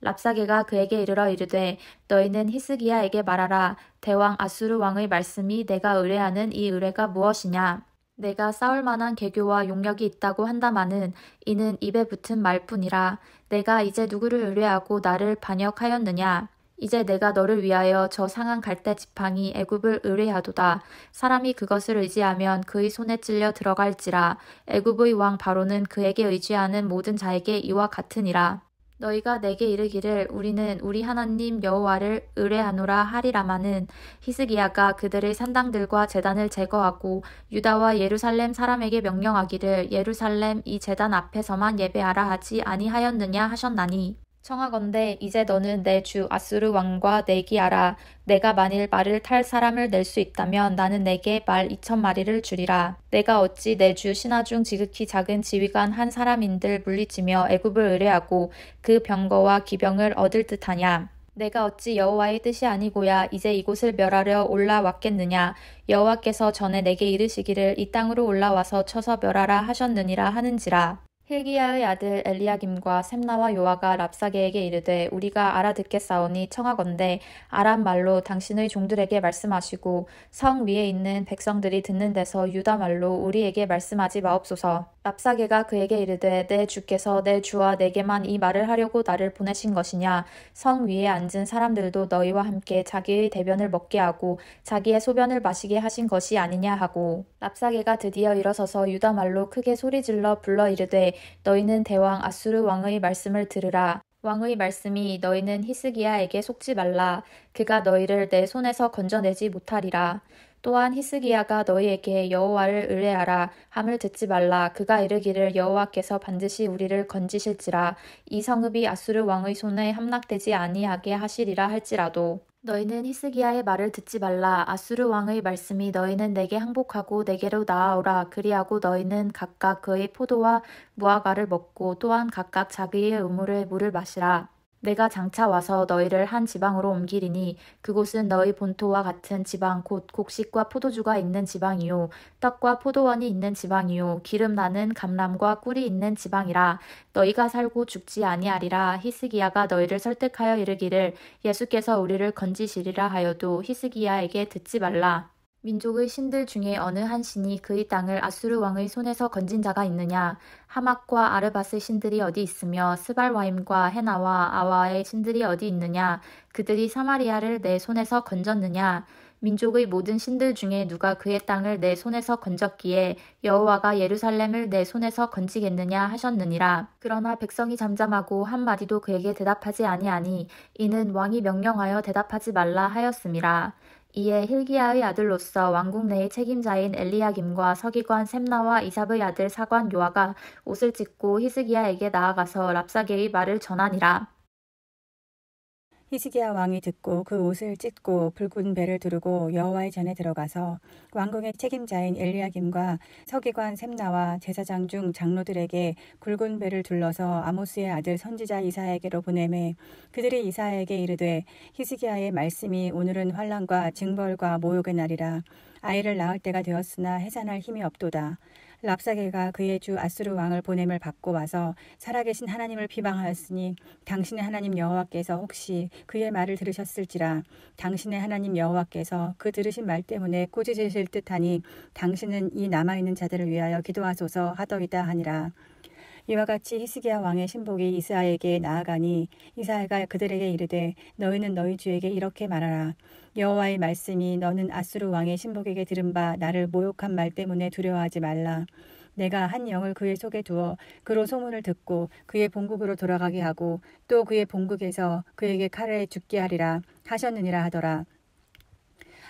랍사게가 그에게 이르러 이르되 너희는 히스기야에게 말하라. 대왕 아수르 왕의 말씀이 내가 의뢰하는 이 의뢰가 무엇이냐. 내가 싸울 만한 계교와 용력이 있다고 한다마는 이는 입에 붙은 말뿐이라. 내가 이제 누구를 의뢰하고 나를 반역하였느냐. 이제 내가 너를 위하여 저 상한 갈대 지팡이 애굽을 의뢰하도다. 사람이 그것을 의지하면 그의 손에 찔려 들어갈지라. 애굽의 왕 바로는 그에게 의지하는 모든 자에게 이와 같으니라. 너희가 내게 이르기를 우리는 우리 하나님 여호와를 의뢰하노라 하리라마는 히스기야가 그들의 산당들과 제단을 제거하고 유다와 예루살렘 사람에게 명령하기를 예루살렘 이 제단 앞에서만 예배하라 하지 아니하였느냐 하셨나니 청하건대 이제 너는 내 주 아수르 왕과 내기하라. 내가 만일 말을 탈 사람을 낼 수 있다면 나는 내게 말 2,000마리를 주리라. 내가 어찌 내 주 신하 중 지극히 작은 지휘관 한 사람인들 물리치며 애굽을 의뢰하고 그 병거와 기병을 얻을 듯하냐. 내가 어찌 여호와의 뜻이 아니고야 이제 이곳을 멸하려 올라왔겠느냐. 여호와께서 전에 내게 이르시기를 이 땅으로 올라와서 쳐서 멸하라 하셨느니라 하는지라. hil기야의 아들 엘리야김과 셈나와 요아가 랍사게에게 이르되 우리가 알아듣겠사오니 청하건대 아람 말로 당신의 종들에게 말씀하시고 성 위에 있는 백성들이 듣는 데서 유다 말로 우리에게 말씀하지 마옵소서. 랍사게가 그에게 이르되 내 주께서 내 주와 내게만 이 말을 하려고 나를 보내신 것이냐. 성 위에 앉은 사람들도 너희와 함께 자기의 대변을 먹게 하고 자기의 소변을 마시게 하신 것이 아니냐 하고 랍사게가 드디어 일어서서 유다 말로 크게 소리질러 불러 이르되 너희는 대왕 아수르 왕의 말씀을 들으라. 왕의 말씀이 너희는 히스기야에게 속지 말라. 그가 너희를 내 손에서 건져내지 못하리라. 또한 히스기야가 너희에게 여호와를 의뢰하라 함을 듣지 말라. 그가 이르기를 여호와께서 반드시 우리를 건지실지라. 이 성읍이 아수르 왕의 손에 함락되지 아니하게 하시리라 할지라도 너희는 히스기야의 말을 듣지 말라. 아수르 왕의 말씀이 너희는 내게 항복하고 내게로 나아오라. 그리하고 너희는 각각 그의 포도와 무화과를 먹고 또한 각각 자기의 우물의 물을 마시라. 내가 장차 와서 너희를 한 지방으로 옮기리니 그곳은 너희 본토와 같은 지방 곧 곡식과 포도주가 있는 지방이요 떡과 포도원이 있는 지방이요 기름 나는 감람과 꿀이 있는 지방이라. 너희가 살고 죽지 아니하리라. 히스기야가 너희를 설득하여 이르기를 예수께서 우리를 건지시리라 하여도 히스기야에게 듣지 말라. 민족의 신들 중에 어느 한 신이 그의 땅을 아수르 왕의 손에서 건진 자가 있느냐. 하맛과 아르밧의 신들이 어디 있으며 스발와임과 헤나와 아와의 신들이 어디 있느냐. 그들이 사마리아를 내 손에서 건졌느냐. 민족의 모든 신들 중에 누가 그의 땅을 내 손에서 건졌기에 여호와가 예루살렘을 내 손에서 건지겠느냐 하셨느니라. 그러나 백성이 잠잠하고 한마디도 그에게 대답하지 아니하니 이는 왕이 명령하여 대답하지 말라 하였음이라. 이에 hil기야의 아들로서 왕궁 내의 책임자인 엘리야김과 서기관 셈나와 이삽의 아들 사관 요아가 옷을 찢고 히스기야에게 나아가서 랍사게의 말을 전하니라. 히스기야 왕이 듣고 그 옷을 찢고 붉은 배를 두르고 여호와의 전에 들어가서 왕궁의 책임자인 엘리야김과 서기관 셈나와 제사장 중 장로들에게 굵은 배를 둘러서 아모스의 아들 선지자 이사야에게로 보내매 그들이 이사야에게 이르되 히스기야의 말씀이 오늘은 환난과 징벌과 모욕의 날이라. 아이를 낳을 때가 되었으나 해산할 힘이 없도다. 랍사게가 그의 주 아수르 왕을 보냄을 받고 와서 살아계신 하나님을 비방하였으니 당신의 하나님 여호와께서 혹시 그의 말을 들으셨을지라. 당신의 하나님 여호와께서 그 들으신 말 때문에 꾸짖으실 듯하니 당신은 이 남아있는 자들을 위하여 기도하소서 하더이다 하니라. 이와 같이 히스기야 왕의 신복이 이스라엘에게 나아가니 이스라엘가 그들에게 이르되 너희는 너희 주에게 이렇게 말하라. 여호와의 말씀이 너는 아수르 왕의 신복에게 들은 바 나를 모욕한 말 때문에 두려워하지 말라. 내가 한 영을 그의 속에 두어 그로 소문을 듣고 그의 본국으로 돌아가게 하고 또 그의 본국에서 그에게 칼에 죽게 하리라 하셨느니라 하더라.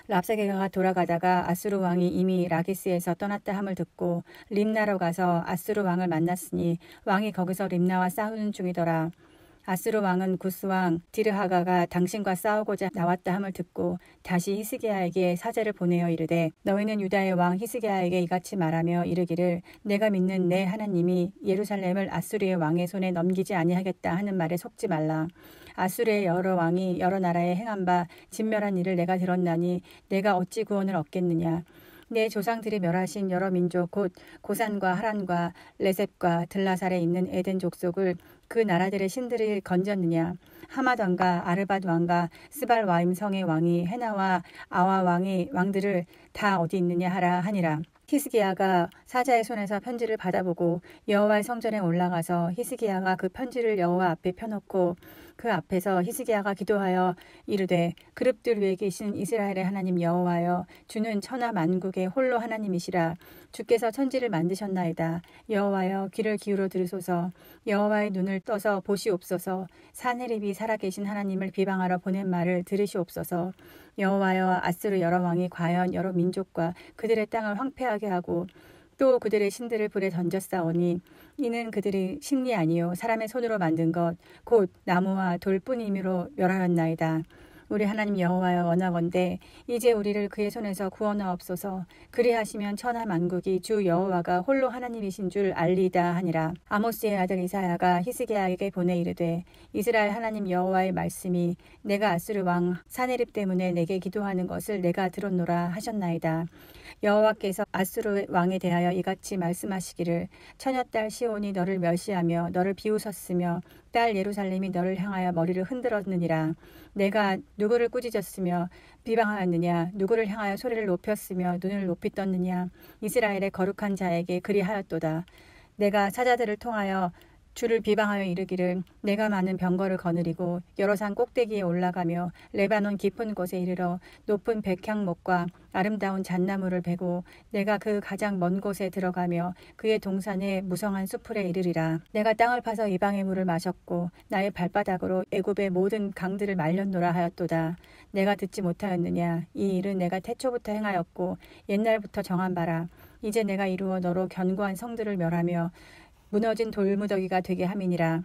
랍사게가 돌아가다가 아수르 왕이 이미 라기스에서 떠났다 함을 듣고 림나로 가서 아수르 왕을 만났으니 왕이 거기서 림나와 싸우는 중이더라. 아수르 왕은 구스 왕 디르하가가 당신과 싸우고자 나왔다 함을 듣고 다시 히스기야에게 사제를 보내어 이르되 너희는 유다의 왕 히스기야에게 이같이 말하며 이르기를 내가 믿는 내 하나님이 예루살렘을 아수르의 왕의 손에 넘기지 아니하겠다 하는 말에 속지 말라. 아수르의 여러 왕이 여러 나라에 행한 바 진멸한 일을 내가 들었나니 내가 어찌 구원을 얻겠느냐. 내 조상들이 멸하신 여러 민족 곧 고산과 하란과 레셉과 들라살에 있는 에덴 족속을 그 나라들의 신들이 건졌느냐. 하맛 왕과 아르밧 왕과 스발 와임 성의 왕이 헤나와 아와 왕이 왕들을 다 어디 있느냐 하라 하니라. 히스기야가 사자의 손에서 편지를 받아보고 여호와의 성전에 올라가서 히스기야가 그 편지를 여호와 앞에 펴놓고 그 앞에서 히스기야가 기도하여 이르되 그룹들 위에 계신 이스라엘의 하나님 여호와여 주는 천하 만국의 홀로 하나님이시라. 주께서 천지를 만드셨나이다. 여호와여 귀를 기울여 들으소서. 여호와의 눈을 떠서 보시옵소서. 사내립이 살아계신 하나님을 비방하러 보낸 말을 들으시옵소서. 여호와여 아수르 여러 왕이 과연 여러 민족과 그들의 땅을 황폐하게 하고 또 그들의 신들을 불에 던졌사오니 이는 그들이 신이 아니요 사람의 손으로 만든 것 곧 나무와 돌뿐이므로 멸하였나이다. 우리 하나님 여호와여 원하건대 이제 우리를 그의 손에서 구원하옵소서. 그리하시면 천하 만국이 주 여호와가 홀로 하나님이신 줄 알리다 하니라. 아모스의 아들 이사야가 히스기야에게 보내 이르되 이스라엘 하나님 여호와의 말씀이 내가 아수르 왕 사네립 때문에 내게 기도하는 것을 내가 들었노라 하셨나이다. 여호와께서 아수르 왕에 대하여 이같이 말씀하시기를 처녀딸 시온이 너를 멸시하며 너를 비웃었으며 딸 예루살렘이 너를 향하여 머리를 흔들었느니라. 내가 누구를 꾸짖었으며 비방하였느냐. 누구를 향하여 소리를 높였으며 눈을 높이 떴느냐. 이스라엘의 거룩한 자에게 그리하였도다. 내가 사자들을 통하여 주를 비방하여 이르기를 내가 많은 병거를 거느리고 여러 산 꼭대기에 올라가며 레바논 깊은 곳에 이르러 높은 백향목과 아름다운 잣나무를 베고 내가 그 가장 먼 곳에 들어가며 그의 동산에 무성한 수풀에 이르리라. 내가 땅을 파서 이방의 물을 마셨고 나의 발바닥으로 애굽의 모든 강들을 말렸노라 하였도다. 내가 듣지 못하였느냐. 이 일은 내가 태초부터 행하였고 옛날부터 정한 바라. 이제 내가 이루어 너로 견고한 성들을 멸하며 무너진 돌무더기가 되게 함이니라.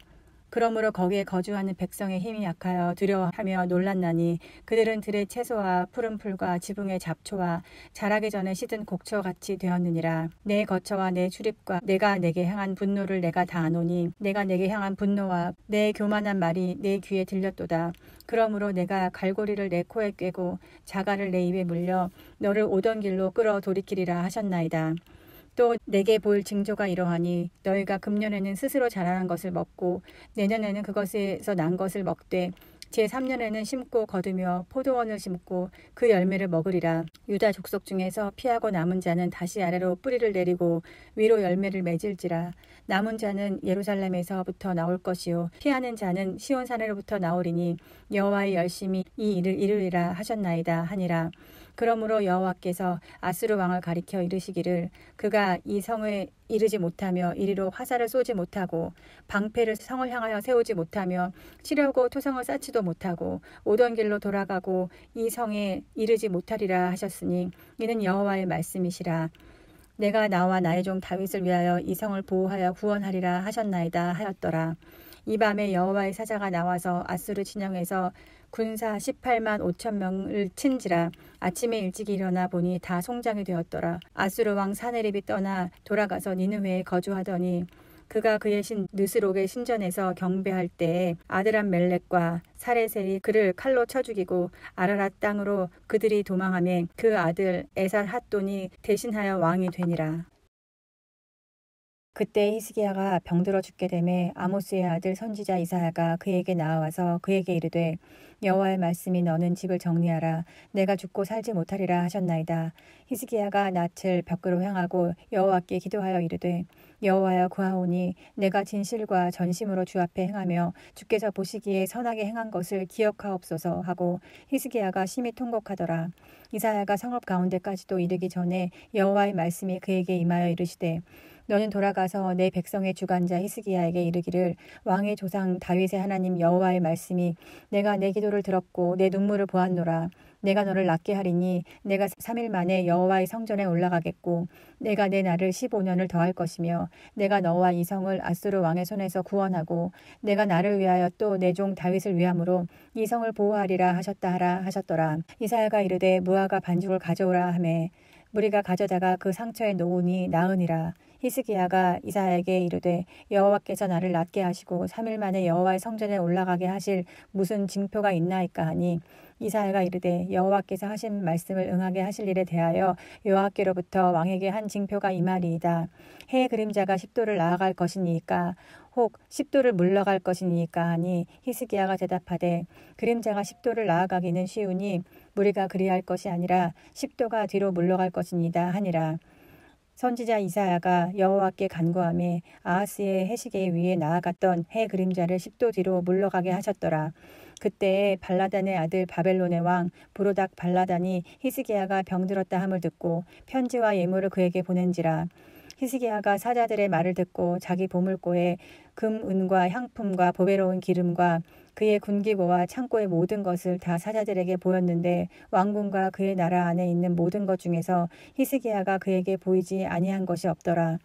그러므로 거기에 거주하는 백성의 힘이 약하여 두려워하며 놀랐나니 그들은 들의 채소와 푸른 풀과 지붕의 잡초와 자라기 전에 시든 곡초같이 되었느니라. 내 거처와 내 출입과 내가 내게 향한 분노를 내가 다 아노니 내가 내게 향한 분노와 내 교만한 말이 내 귀에 들렸도다. 그러므로 내가 갈고리를 내 코에 꿰고 자갈을 내 입에 물려 너를 오던 길로 끌어 돌이키리라 하셨나이다. 또 내게 보일 징조가 이러하니 너희가 금년에는 스스로 자라난 것을 먹고 내년에는 그것에서 난 것을 먹되 제3년에는 심고 거두며 포도원을 심고 그 열매를 먹으리라. 유다 족속 중에서 피하고 남은 자는 다시 아래로 뿌리를 내리고 위로 열매를 맺을지라. 남은 자는 예루살렘에서부터 나올 것이요 피하는 자는 시온산으로부터 나오리니 여호와의 열심히 이 일을 이루리라 하셨나이다 하니라. 그러므로 여호와께서 아수르 왕을 가리켜 이르시기를 그가 이 성에 이르지 못하며 이리로 화살을 쏘지 못하고 방패를 성을 향하여 세우지 못하며 치려고 토성을 쌓지도 못하고 오던 길로 돌아가고 이 성에 이르지 못하리라 하셨으니 이는 여호와의 말씀이시라. 내가 나와 나의 종 다윗을 위하여 이 성을 보호하여 구원하리라 하셨나이다 하였더라. 이 밤에 여호와의 사자가 나와서 아수르 진영에서 군사 18만 5천 명을 친지라. 아침에 일찍 일어나 보니 다 송장이 되었더라. 아수르 왕 사네립이 떠나 돌아가서 니느웨에 거주하더니 그가 그의 신 느스록의 신전에서 경배할 때에 아드람 멜렉과 사레셀이 그를 칼로 쳐 죽이고 아라랏 땅으로 그들이 도망하며 그 아들 에살 핫돈이 대신하여 왕이 되니라. 그때 히스기야가 병들어 죽게 되매 아모스의 아들 선지자 이사야가 그에게 나와서 그에게 이르되 여호와의 말씀이 너는 집을 정리하라. 내가 죽고 살지 못하리라 하셨나이다. 히스기야가 낯을 벽으로 향하고 여호와께 기도하여 이르되 여호와여 구하오니 내가 진실과 전심으로 주 앞에 행하며 주께서 보시기에 선하게 행한 것을 기억하옵소서 하고 히스기야가 심히 통곡하더라. 이사야가 성읍 가운데까지도 이르기 전에 여호와의 말씀이 그에게 임하여 이르시되 너는 돌아가서 내 백성의 주관자 히스기야에게 이르기를 왕의 조상 다윗의 하나님 여호와의 말씀이 내가 내 기도를 들었고 내 눈물을 보았노라. 내가 너를 낫게 하리니 내가 3일 만에 여호와의 성전에 올라가겠고 내가 내 날을 15년을 더할 것이며 내가 너와 이 성을 아수르 왕의 손에서 구원하고 내가 나를 위하여 또 내 종 다윗을 위함으로 이 성을 보호하리라 하셨다 하라 하셨더라. 이사야가 이르되 무화과 반죽을 가져오라 하매 무리가 가져다가 그 상처에 놓으니 나으니라. 히스기야가 이사야에게 이르되 여호와께서 나를 낫게 하시고 3일 만에 여호와의 성전에 올라가게 하실 무슨 징표가 있나이까 하니 이사야가 이르되 여호와께서 하신 말씀을 응하게 하실 일에 대하여 여호와께로부터 왕에게 한 징표가 이말이이다. 해의 그림자가 10도를 나아갈 것이니까 혹 10도를 물러갈 것이니까 하니 히스기야가 대답하되 그림자가 10도를 나아가기는 쉬우니 무리가 그리할 것이 아니라 10도가 뒤로 물러갈 것이니다 하니라. 선지자 이사야가 여호와께 간구하며 아하스의 해시계 위에 나아갔던 해 그림자를 10도 뒤로 물러가게 하셨더라. 그때에 발라단의 아들 바벨론의 왕 브로닥 발라단이 히스기야가 병들었다 함을 듣고 편지와 예물을 그에게 보낸지라. 히스기야가 사자들의 말을 듣고 자기 보물고에 금, 은과 향품과 보배로운 기름과 그의 군기고와 창고의 모든 것을 다 사자들에게 보였는데 왕궁과 그의 나라 안에 있는 모든 것 중에서 히스기야가 그에게 보이지 아니한 것이 없더라.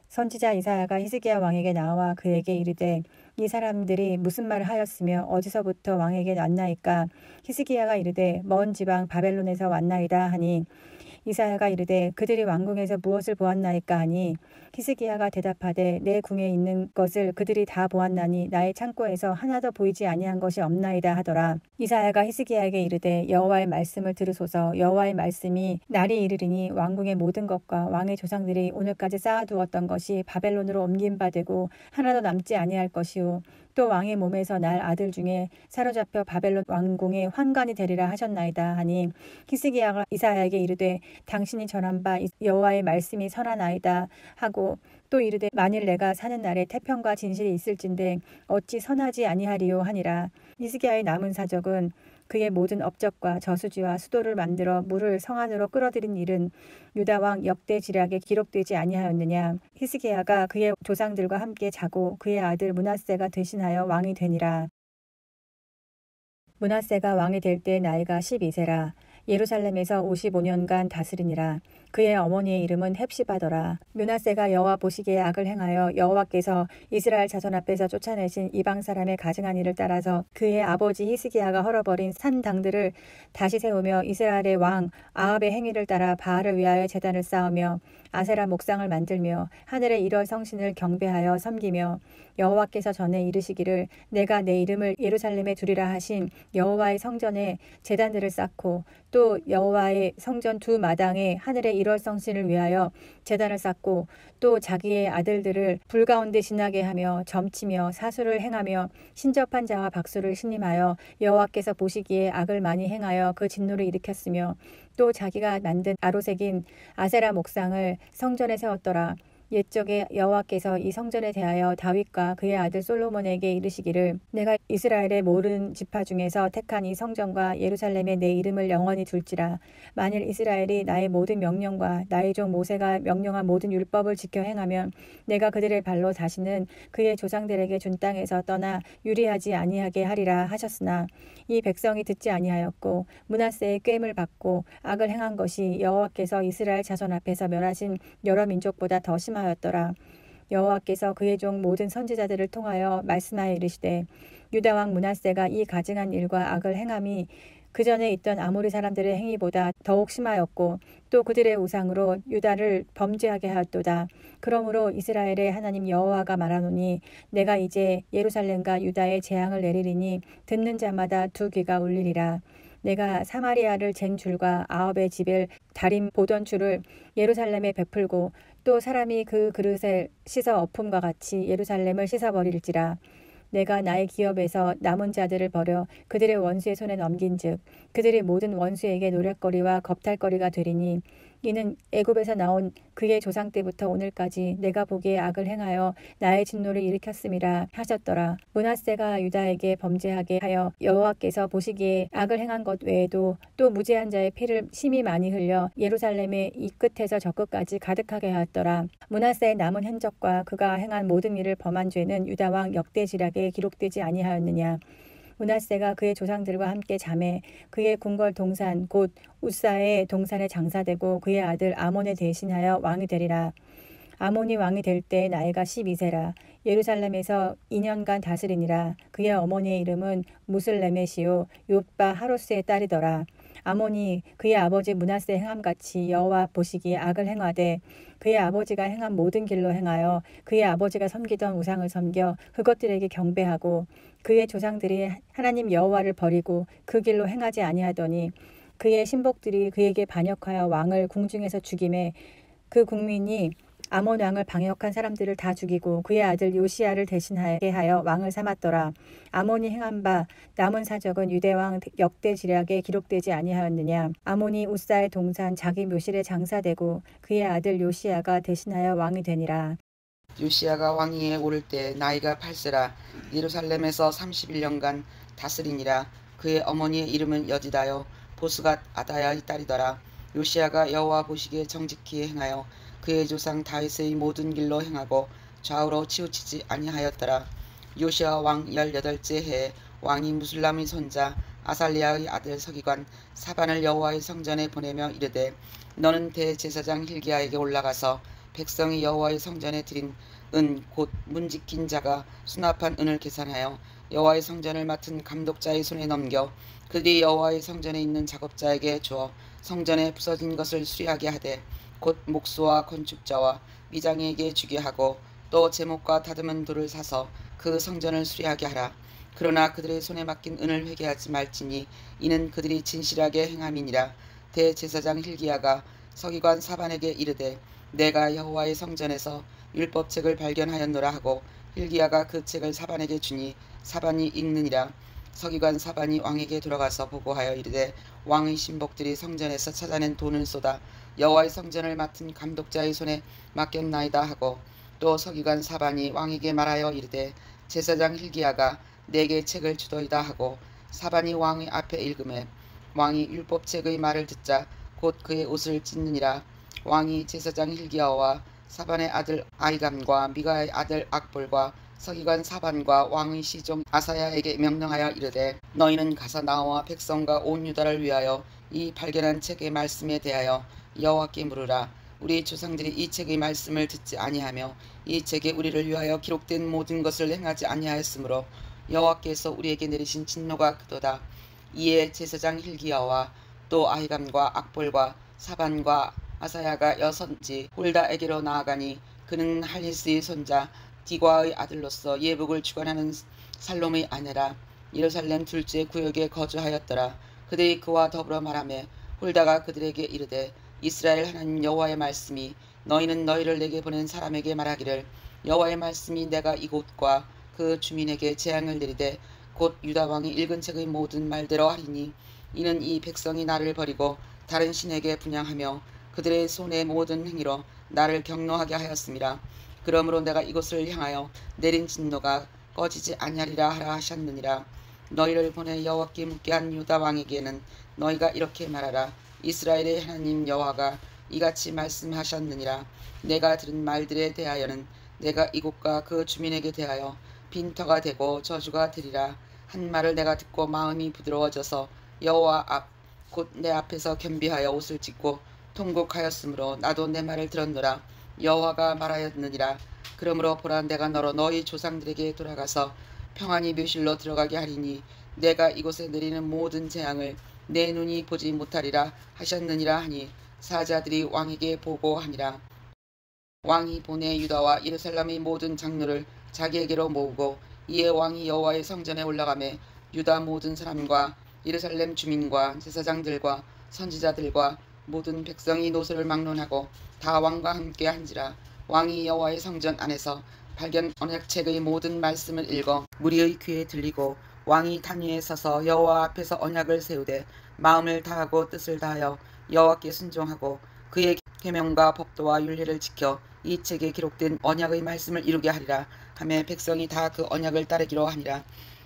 선지자 이사야가 히스기야 왕에게 나와 그에게 이르되 이 사람들이 무슨 말을 하였으며 어디서부터 왕에게 왔나이까. 히스기야가 이르되 먼 지방 바벨론에서 왔나이다 하니 이사야가 이르되 그들이 왕궁에서 무엇을 보았나이까 하니 히스기야가 대답하되 내 궁에 있는 것을 그들이 다 보았나니 나의 창고에서 하나도 보이지 아니한 것이 없나이다 하더라. 이사야가 히스기야에게 이르되 여호와의 말씀을 들으소서. 여호와의 말씀이 날이 이르리니 왕궁의 모든 것과 왕의 조상들이 오늘까지 쌓아두었던 것이 바벨론으로 옮긴 바 되고 하나도 남지 아니할 것이요 또 왕의 몸에서 날 아들 중에 사로잡혀 바벨론 왕궁의 환관이 되리라 하셨나이다 하니 히스기야가 이사야에게 이르되 당신이 전한 바 여호와의 말씀이 선하나이다 하고 또 이르되 만일 내가 사는 날에 태평과 진실이 있을진데 어찌 선하지 아니하리요 하니라. 히스기야의 남은 사적은 그의 모든 업적과 저수지와 수도를 만들어 물을 성 안으로 끌어들인 일은 유다 왕 역대 지략에 기록되지 아니하였느냐. 히스기야가 그의 조상들과 함께 자고 그의 아들 므낫세가 대신하여 왕이 되니라. 므낫세가 왕이 될 때 나이가 12세라. 예루살렘에서 55년간 다스리니라. 그의 어머니의 이름은 헵시바더라. 므낫세가 여호와 보시기에 악을 행하여 여호와께서 이스라엘 자손 앞에서 쫓아내신 이방 사람의 가증한 일을 따라서 그의 아버지 히스기야가 헐어버린 산 당들을 다시 세우며 이스라엘의 왕 아합의 행위를 따라 바알을 위하여 제단을 쌓으며 아세라 목상을 만들며 하늘의 일월 성신을 경배하여 섬기며 여호와께서 전에 이르시기를 내가 내 이름을 예루살렘에 두리라 하신 여호와의 성전에 제단들을 쌓고 또 여호와의 성전 두 마당에 하늘의 일월성신을 위하여 제단을 쌓고 또 자기의 아들들을 불 가운데 지나게 하며 점치며 사수를 행하며 신접한 자와 박수를 신임하여 여호와께서 보시기에 악을 많이 행하여 그 진노를 일으켰으며 또 자기가 만든 아로색인 아세라 목상을 성전에 세웠더라. 옛적에 여호와께서 이 성전에 대하여 다윗과 그의 아들 솔로몬에게 이르시기를 내가 이스라엘의 모든 지파 중에서 택한 이 성전과 예루살렘에 내 이름을 영원히 둘지라. 만일 이스라엘이 나의 모든 명령과 나의 종 모세가 명령한 모든 율법을 지켜 행하면 내가 그들의 발로 다시는 그의 조상들에게 준 땅에서 떠나 유리하지 아니하게 하리라 하셨으나 이 백성이 듣지 아니하였고 므낫세의 꾀임을 받고 악을 행한 것이 여호와께서 이스라엘 자손 앞에서 멸하신 여러 민족보다 더 심하였더라. 여호와께서 그의 종 모든 선지자들을 통하여 말씀하여 이르시되 유다 왕 므낫세가 이 가증한 일과 악을 행함이 그 전에 있던 아모리 사람들의 행위보다 더욱 심하였고 또 그들의 우상으로 유다를 범죄하게 하였도다. 그러므로 이스라엘의 하나님 여호와가 말하노니 내가 이제 예루살렘과 유다에 재앙을 내리리니 듣는 자마다 두 귀가 울리리라. 내가 사마리아를 잰 줄과 아합의 집에 다림 보던 줄을 예루살렘에 베풀고 또 사람이 그 그릇을 씻어 엎음과 같이 예루살렘을 씻어버릴지라. 내가 나의 기업에서 남은 자들을 버려 그들의 원수의 손에 넘긴즉 그들의 모든 원수에게 노략거리와 겁탈거리가 되리니 이는 애굽에서 나온 그의 조상 때부터 오늘까지 내가 보기에 악을 행하여 나의 진노를 일으켰음이라 하셨더라. 므낫세가 유다에게 범죄하게 하여 여호와께서 보시기에 악을 행한 것 외에도 또 무죄한 자의 피를 심히 많이 흘려 예루살렘의 이 끝에서 저 끝까지 가득하게 하였더라. 므낫세의 남은 행적과 그가 행한 모든 일을 범한 죄는 유다 왕 역대지략에 기록되지 아니하였느냐. 므낫세가 그의 조상들과 함께 잠에 그의 궁궐 동산 곧 우사의 동산에 장사되고 그의 아들 아몬에 대신하여 왕이 되리라. 아몬이 왕이 될 때 나이가 12세라. 예루살렘에서 2년간 다스리니라. 그의 어머니의 이름은 무슬레메시오 욥바 하로스의 딸이더라. 아몬이 그의 아버지 므낫세 행함같이 여호와 보시기에 악을 행하되 그의 아버지가 행한 모든 길로 행하여 그의 아버지가 섬기던 우상을 섬겨 그것들에게 경배하고 그의 조상들이 하나님 여호와를 버리고 그 길로 행하지 아니하더니 그의 신복들이 그에게 반역하여 왕을 궁중에서 죽임에 그 국민이 아몬 왕을 방역한 사람들을 다 죽이고 그의 아들 요시야를 대신하게 하여 왕을 삼았더라. 아몬이 행한 바 남은 사적은 유대 왕 역대지략에 기록되지 아니하였느냐. 아몬이 우사의 동산 자기 묘실에 장사되고 그의 아들 요시야가 대신하여 왕이 되니라. 요시야가 왕위에 오를 때 나이가 8세라. 예루살렘에서 31년간 다스리니라. 그의 어머니의 이름은 여지다요 보스갓 아다야의 딸이더라. 요시야가 여호와 보시기에 정직히 행하여 그의 조상 다윗의 모든 길로 행하고 좌우로 치우치지 아니하였더라. 요시야 왕 18째 해에 왕이 무술람의 손자 아살리아의 아들 서기관 사반을 여호와의 성전에 보내며 이르되 너는 대제사장 hil기야에게 올라가서 백성이 여호와의 성전에 드린 은 곧 문지킨 자가 수납한 은을 계산하여 여호와의 성전을 맡은 감독자의 손에 넘겨 그들이 여호와의 성전에 있는 작업자에게 주어 성전에 부서진 것을 수리하게 하되 곧 목수와 건축자와 미장에게 주게 하고 또 제목과 다듬은 돌을 사서 그 성전을 수리하게 하라. 그러나 그들의 손에 맡긴 은을 회개하지 말지니 이는 그들이 진실하게 행함이니라. 대제사장 hil기야가 서기관 사반에게 이르되 내가 여호와의 성전에서 율법책을 발견하였노라 하고 hil기야가 그 책을 사반에게 주니 사반이 읽느니라. 서기관 사반이 왕에게 돌아가서 보고하여 이르되 왕의 신복들이 성전에서 찾아낸 돈을 쏟아 여호와의 성전을 맡은 감독자의 손에 맡겼나이다 하고 또 서기관 사반이 왕에게 말하여 이르되 제사장 hil기야가 내게 책을 주도이다 하고 사반이 왕의 앞에 읽음에 왕이 율법책의 말을 듣자 곧 그의 옷을 찢느니라. 왕이 제사장 hil기야와 사반의 아들 아히감과 미가의 아들 악볼과 서기관 사반과 왕의 시종 아사야에게 명령하여 이르되 너희는 가서 나와 백성과 온 유다를 위하여 이 발견한 책의 말씀에 대하여 여호와께 물으라. 우리 조상들이 이 책의 말씀을 듣지 아니하며 이 책에 우리를 위하여 기록된 모든 것을 행하지 아니하였으므로 여호와께서 우리에게 내리신 진노가 크도다. 이에 제사장 hil기야와 또 아히감과 악볼과 사반과 아사야가 여선지 홀다에게로 나아가니 그는 할리스의 손자 디과의 아들로서 예복을 주관하는 살롬의 아내라. 예루살렘 둘째 구역에 거주하였더라. 그들이 그와 더불어 말하며 홀다가 그들에게 이르되 이스라엘 하나님 여호와의 말씀이 너희는 너희를 내게 보낸 사람에게 말하기를 여호와의 말씀이 내가 이곳과 그 주민에게 재앙을 내리되 곧 유다 왕이 읽은 책의 모든 말대로 하리니 이는 이 백성이 나를 버리고 다른 신에게 분향하며 그들의 손의 모든 행위로 나를 경노하게 하였습니다. 그러므로 내가 이곳을 향하여 내린 진노가 꺼지지 아니하리라 하라 하셨느니라. 너희를 보내 여호와께 묻게 한 유다 왕에게는 너희가 이렇게 말하라. 이스라엘의 하나님 여호와가 이같이 말씀하셨느니라. 내가 들은 말들에 대하여는 내가 이곳과 그 주민에게 대하여 빈터가 되고 저주가 되리라. 한 말을 내가 듣고 마음이 부드러워져서 여호와 앞 곧 내 앞에서 겸비하여 옷을 찢고 통곡하였으므로 나도 내 말을 들었노라. 여호와가 말하였느니라. 그러므로 보라 내가 너로 너희 조상들에게 돌아가서 평안히 묘실로 들어가게 하리니 내가 이곳에 내리는 모든 재앙을 내 눈이 보지 못하리라 하셨느니라 하니 사자들이 왕에게 보고하니라. 왕이 보내 유다와 예루살렘의 모든 장로를 자기에게로 모으고 이에 왕이 여호와의 성전에 올라가매 유다 모든 사람과 예루살렘 주민과 제사장들과 선지자들과 모든 백성이 노소를 막론하고 다 왕과 함께 한지라. 왕이 여호와의 성전 안에서 발견 언약책의 모든 말씀을 읽어 무리의 귀에 들리고 왕이 단 위에 서서 여호와 앞에서 언약을 세우되 마음을 다하고 뜻을 다하여 여호와께 순종하고 그의 계명과 법도와 율례를 지켜 이 책에 기록된 언약의 말씀을 이루게 하리라 하며 백성이 다 그 언약을 따르기로 하니라.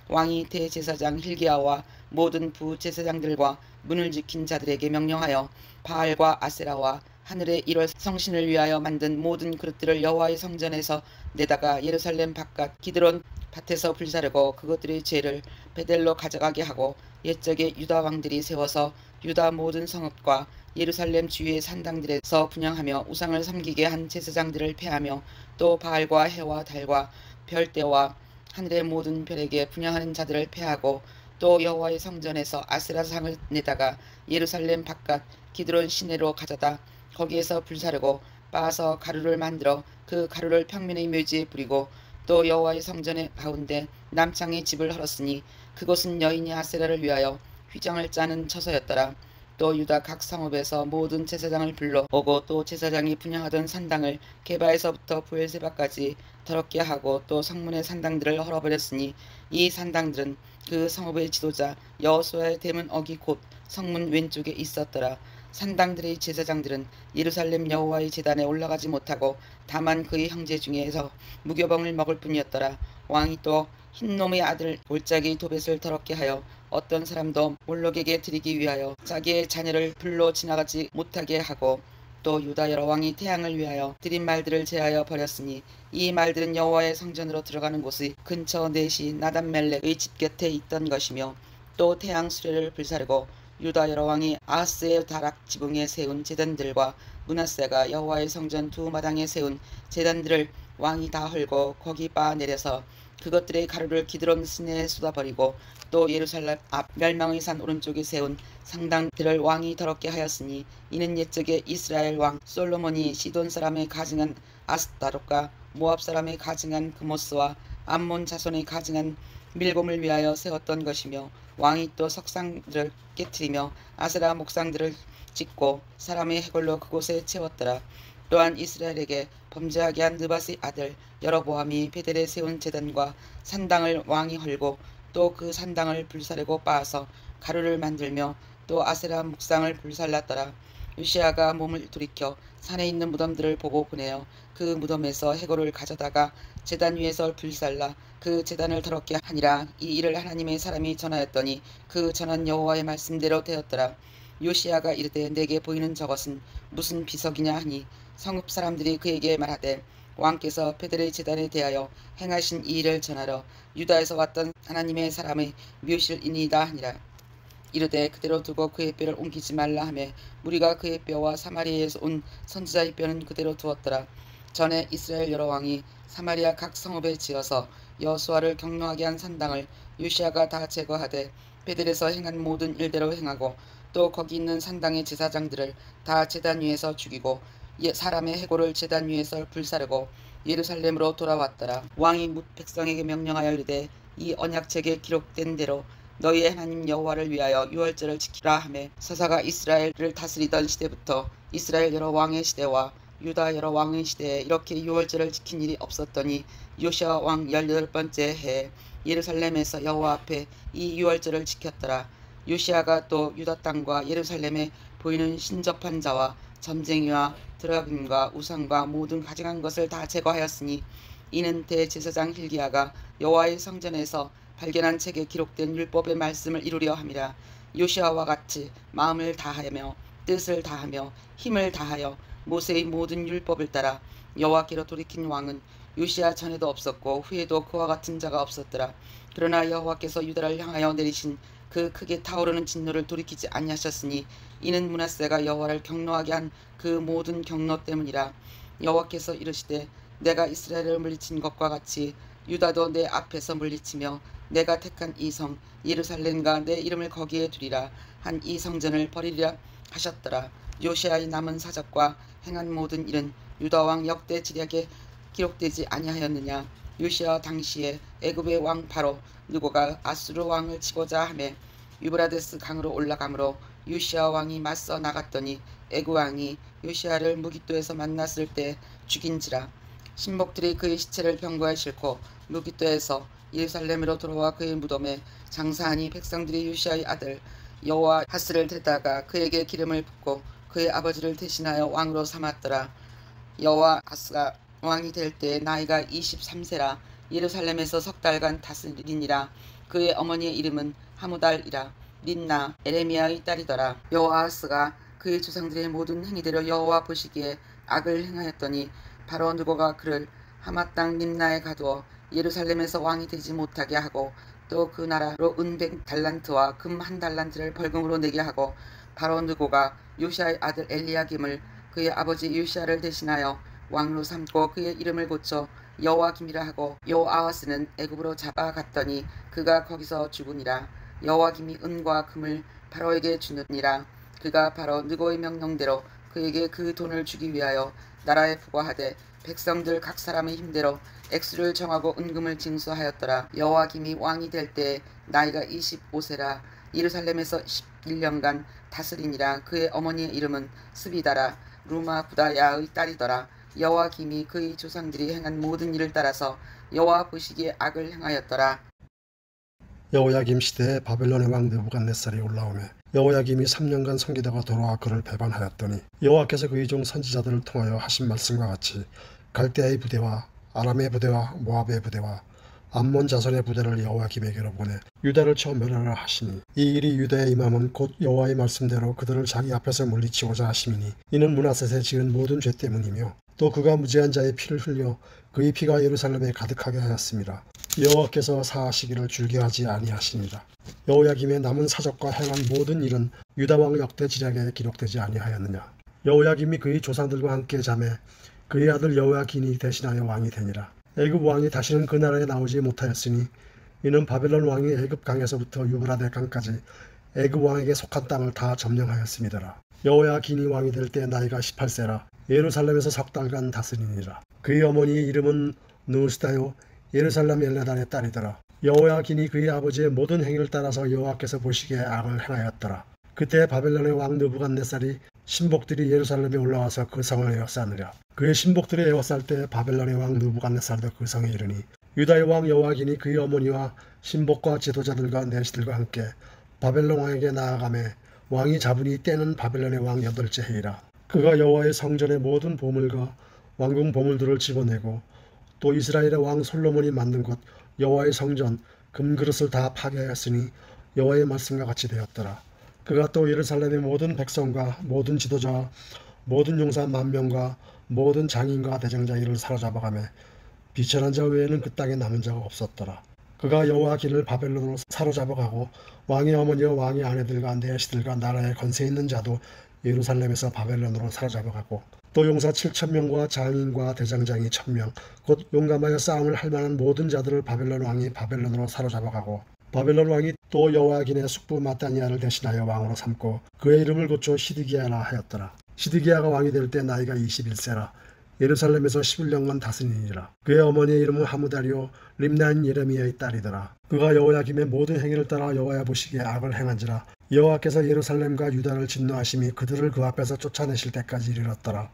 왕이 대제사장 hil기야와 모든 부제사장들과 문을 지킨 자들에게 명령하여 바알과 아세라와 하늘의 1월 성신을 위하여 만든 모든 그릇들을 여호와의 성전에서 내다가 예루살렘 바깥 기드론 밭에서 불사르고 그것들의 죄를 베델로 가져가게 하고 옛적에 유다 왕들이 세워서 유다 모든 성읍과 예루살렘 주위의 산당들에서 분향하며 우상을 섬기게 한 제사장들을 폐하며 또 바알과 해와 달과 별대와 하늘의 모든 별에게 분향하는 자들을 폐하고 또 여호와의 성전에서 아세라상을 내다가 예루살렘 바깥 기드론 시내로 가져다 거기에서 불사르고 빻아서 가루를 만들어 그 가루를 평민의 묘지에 뿌리고 또 여호와의 성전의 가운데 남창의 집을 헐었으니 그곳은 여인이 아세라를 위하여 휘장을 짜는 처소였더라. 또 유다 각 성읍에서 모든 제사장을 불러오고 또 제사장이 분향하던 산당을 게바에서부터 부엘세바까지 더럽게 하고 또 성문의 산당들을 헐어버렸으니 이 산당들은 그 성읍의 지도자 여호수아의 대문 어기 곧 성문 왼쪽에 있었더라. 산당들의 제사장들은 예루살렘 여호와의 제단에 올라가지 못하고 다만 그의 형제 중에서 무교병을 먹을 뿐이었더라. 왕이 또 흰놈의 아들 골짜기 도벳을 더럽게 하여 어떤 사람도 몰록에게 드리기 위하여 자기의 자녀를 불로 지나가지 못하게 하고 또 유다 여러 왕이 태양을 위하여 드린 말들을 제하여 버렸으니 이 말들은 여호와의 성전으로 들어가는 곳의 근처 넷이 나단멜렉의 집 곁에 있던 것이며 또 태양 수레를 불사르고 유다 여러 왕이 아하스의 다락 지붕에 세운 제단들과 므낫세가 여호와의 성전 두 마당에 세운 제단들을 왕이 다 헐고 거기 빻아 내려서 그것들의 가루를 기드론 시내에 쏟아버리고 또 예루살렘 앞 멸망의 산 오른쪽에 세운 상당들을 왕이 더럽게 하였으니 이는 옛적에 이스라엘 왕 솔로몬이 시돈 사람의 가증한 아스타롯과 모압 사람의 가증한 그모스와 암몬 자손의 가증한 밀곰을 위하여 세웠던 것이며 왕이 또 석상들을 깨트리며 아세라 목상들을 짓고 사람의 해골로 그곳에 채웠더라. 또한 이스라엘에게 범죄하게 한 느밧의 아들 여로보암이 베델에 세운 제단과 산당을 왕이 헐고 또 그 산당을 불사르고 빻아서 가루를 만들며 또 아세라 묵상을 불살랐더라. 요시야가 몸을 돌이켜 산에 있는 무덤들을 보고 보내어 그 무덤에서 해골을 가져다가 제단 위에서 불살라 그 제단을 더럽게 하니라. 이 일을 하나님의 사람이 전하였더니 그 전한 여호와의 말씀대로 되었더라. 요시야가 이르되 내게 보이는 저것은 무슨 비석이냐 하니 성읍 사람들이 그에게 말하되 왕께서 베델의 제단에 대하여 행하신 이 일을 전하러 유다에서 왔던 하나님의 사람의 묘실이니이다 하니라. 이르되 그대로 두고 그의 뼈를 옮기지 말라 하며 무리가 그의 뼈와 사마리아에서 온 선지자의 뼈는 그대로 두었더라. 전에 이스라엘 여러 왕이 사마리아 각 성읍에 지어서 여호수아를 경노하게 한 산당을 요시야가 다 제거하되 베델에서 행한 모든 일대로 행하고 또 거기 있는 산당의 제사장들을 다 제단 위에서 죽이고 사람의 해골을 제단 위에서 불사르고 예루살렘으로 돌아왔더라. 왕이 뭇 백성에게 명령하여 이르되 이 언약책에 기록된 대로 너희의 하나님 여호와를 위하여 유월절을 지키라 하매 사사가 이스라엘을 다스리던 시대부터 이스라엘 여러 왕의 시대와 유다 여러 왕의 시대에 이렇게 유월절을 지킨 일이 없었더니 요시아 왕 18번째 해에 예루살렘에서 여호와 앞에 이 유월절을 지켰더라. 요시아가 또 유다 땅과 예루살렘에 보이는 신접한 자와 점쟁이와 드라빔과 우상과 모든 가증한 것을 다 제거하였으니 이는 대제사장 hil기야가 여호와의 성전에서 발견한 책에 기록된 율법의 말씀을 이루려 함이라. 요시아와 같이 마음을 다하며 뜻을 다하며 힘을 다하여 모세의 모든 율법을 따라 여호와께로 돌이킨 왕은 요시아 전에도 없었고 후에도 그와 같은 자가 없었더라. 그러나 여호와께서 유다를 향하여 내리신 그 크게 타오르는 진노를 돌이키지 아니하셨으니 이는 므낫세가 여호와를 경노하게 한 그 모든 경노 때문이라. 여호와께서 이르시되 내가 이스라엘을 물리친 것과 같이 유다도 내 앞에서 물리치며 내가 택한 이 성 예루살렘과 내 이름을 거기에 두리라 한 이 성전을 버리리라 하셨더라. 요시아의 남은 사적과 행한 모든 일은 유다 왕 역대 지략에 기록되지 아니하였느냐. 요시아 당시에 애굽의 왕 바로 느고가 아수르 왕을 치고자 하매 유브라데스 강으로 올라가므로 요시아 왕이 맞서 나갔더니 애굽 왕이 요시아를 무깃도에서 만났을 때 죽인지라. 신복들이 그의 시체를 병거에 싣고 무깃도에서 예루살렘으로 돌아와 그의 무덤에 장사하니 백성들이 요시아의 아들 여호와하스를 데다가 그에게 기름을 붓고 그의 아버지를 대신하여 왕으로 삼았더라. 여호와하스가 왕이 될 때 나이가 23세라. 예루살렘에서 석 달간 다스리니라. 그의 어머니의 이름은 하무달이라. 린나 에레미야의 딸이더라. 여호아하스가 그의 조상들의 모든 행위대로 여호와 보시기에 악을 행하였더니 바로 느고가 그를 하마 땅 림나에 가두어 예루살렘에서 왕이 되지 못하게 하고 또 그 나라로 은 100달란트와 금 1달란트를 벌금으로 내게 하고 바로 느고가 요시아의 아들 엘리야김을 그의 아버지 요시아를 대신하여 왕으로 삼고 그의 이름을 고쳐 여호와김이라 하고 여호아하스는 애굽으로 잡아갔더니 그가 거기서 죽으니라. 여호와김이 은과 금을 바로에게 주느니라. 그가 바로 느고의 명령대로 그에게 그 돈을 주기 위하여 나라에 부과하되 백성들 각 사람의 힘대로 액수를 정하고 은금을 징수하였더라. 여호와김이 왕이 될 때 나이가 25세라. 예루살렘에서 11년간 다스리니라. 그의 어머니의 이름은 스비다라. 루마 부다야의 딸이더라. 여호와김이 그의 조상들이 행한 모든 일을 따라서 여호와 보시기에 악을 행하였더라. 여호야김 시대에 바벨론의 왕 느부갓네살이 올라오매 여호야김이 3년간 섬기다가 돌아와 그를 배반하였더니 여호와께서 그의 종 선지자들을 통하여 하신 말씀과 같이 갈대아의 부대와 아람의 부대와 모압의 부대와 암몬 자손의 부대를 여호야김에게로 보내 유다를 쳐 멸하라 하시니 이 일이 유다에 임함은 곧 여호와의 말씀대로 그들을 자기 앞에서 물리치고자 하심이니 이는 므낫셋에 지은 모든 죄 때문이며 또 그가 무죄한 자의 피를 흘려 그의 피가 예루살렘에 가득하게 하였습니다. 여호와께서 사하시기를 줄게하지 아니하시니라. 여호야김의 남은 사적과 행한 모든 일은 유다 왕 역대 지략에 기록되지 아니하였느냐. 여호야김이 그의 조상들과 함께 자매 그의 아들 여호야긴이 대신하여 왕이 되니라. 애굽 왕이 다시는 그 나라에 나오지 못하였으니 이는 바벨론 왕이 애굽 강에서부터 유브라데 강까지 애굽 왕에게 속한 땅을 다 점령하였음이더라. 여호야긴이 왕이 될 때 나이가 18세라. 예루살렘에서 석 달간 다스리니라. 그의 어머니의 이름은 누스다요 예루살렘 엘레단의 딸이더라. 여호야긴이 그의 아버지의 모든 행위를 따라서 여호와께서 보시기에 악을 행하였더라. 그때 바벨론의 왕 느부갓네살이 신복들이 예루살렘에 올라와서 그 성을 에워싸느라. 그의 신복들이 에워쌀 때 바벨론의 왕 느부갓네살도 그 성에 이르니 유다의 왕 여호야긴이 그의 어머니와 신복과 지도자들과 내시들과 함께 바벨론 왕에게 나아가매 왕이 잡으니 때는 바벨론의 왕 8째 해이라. 그가 여호와의 성전의 모든 보물과 왕궁 보물들을 집어내고 또 이스라엘의 왕 솔로몬이 만든 곳 여호와의 성전 금그릇을 다 파괴하였으니 여호와의 말씀과 같이 되었더라. 그가 또 예루살렘의 모든 백성과 모든 지도자와 모든 용사 10,000명과 모든 장인과 대장자 이를 사로잡아가며 비천한 자 외에는 그 땅에 남은 자가 없었더라. 그가 여호야긴을 바벨론으로 사로잡아가고 왕의 어머니와 왕의 아내들과 내시들과 나라에 권세 있는 자도 예루살렘에서 바벨론으로 사로잡아가고 또 용사 7,000명과 장인과 대장장이 1,000명 곧 용감하여 싸움을 할 만한 모든 자들을 바벨론 왕이 바벨론으로 사로잡아가고 바벨론 왕이 또 여호야긴의 숙부 마따니아를 대신하여 왕으로 삼고 그의 이름을 고쳐 시드기야라 하였더라. 시드기야가 왕이 될 때 나이가 21세라. 예루살렘에서 11년간 다스리니라. 그의 어머니의 이름은 하무다리오 림나인 예레미야의 딸이더라. 그가 여호야김의 모든 행위를 따라 여호와 보시기에 악을 행한지라. 여호와께서 예루살렘과 유다를 진노하심이 그들을 그 앞에서 쫓아내실 때까지 이르렀더라.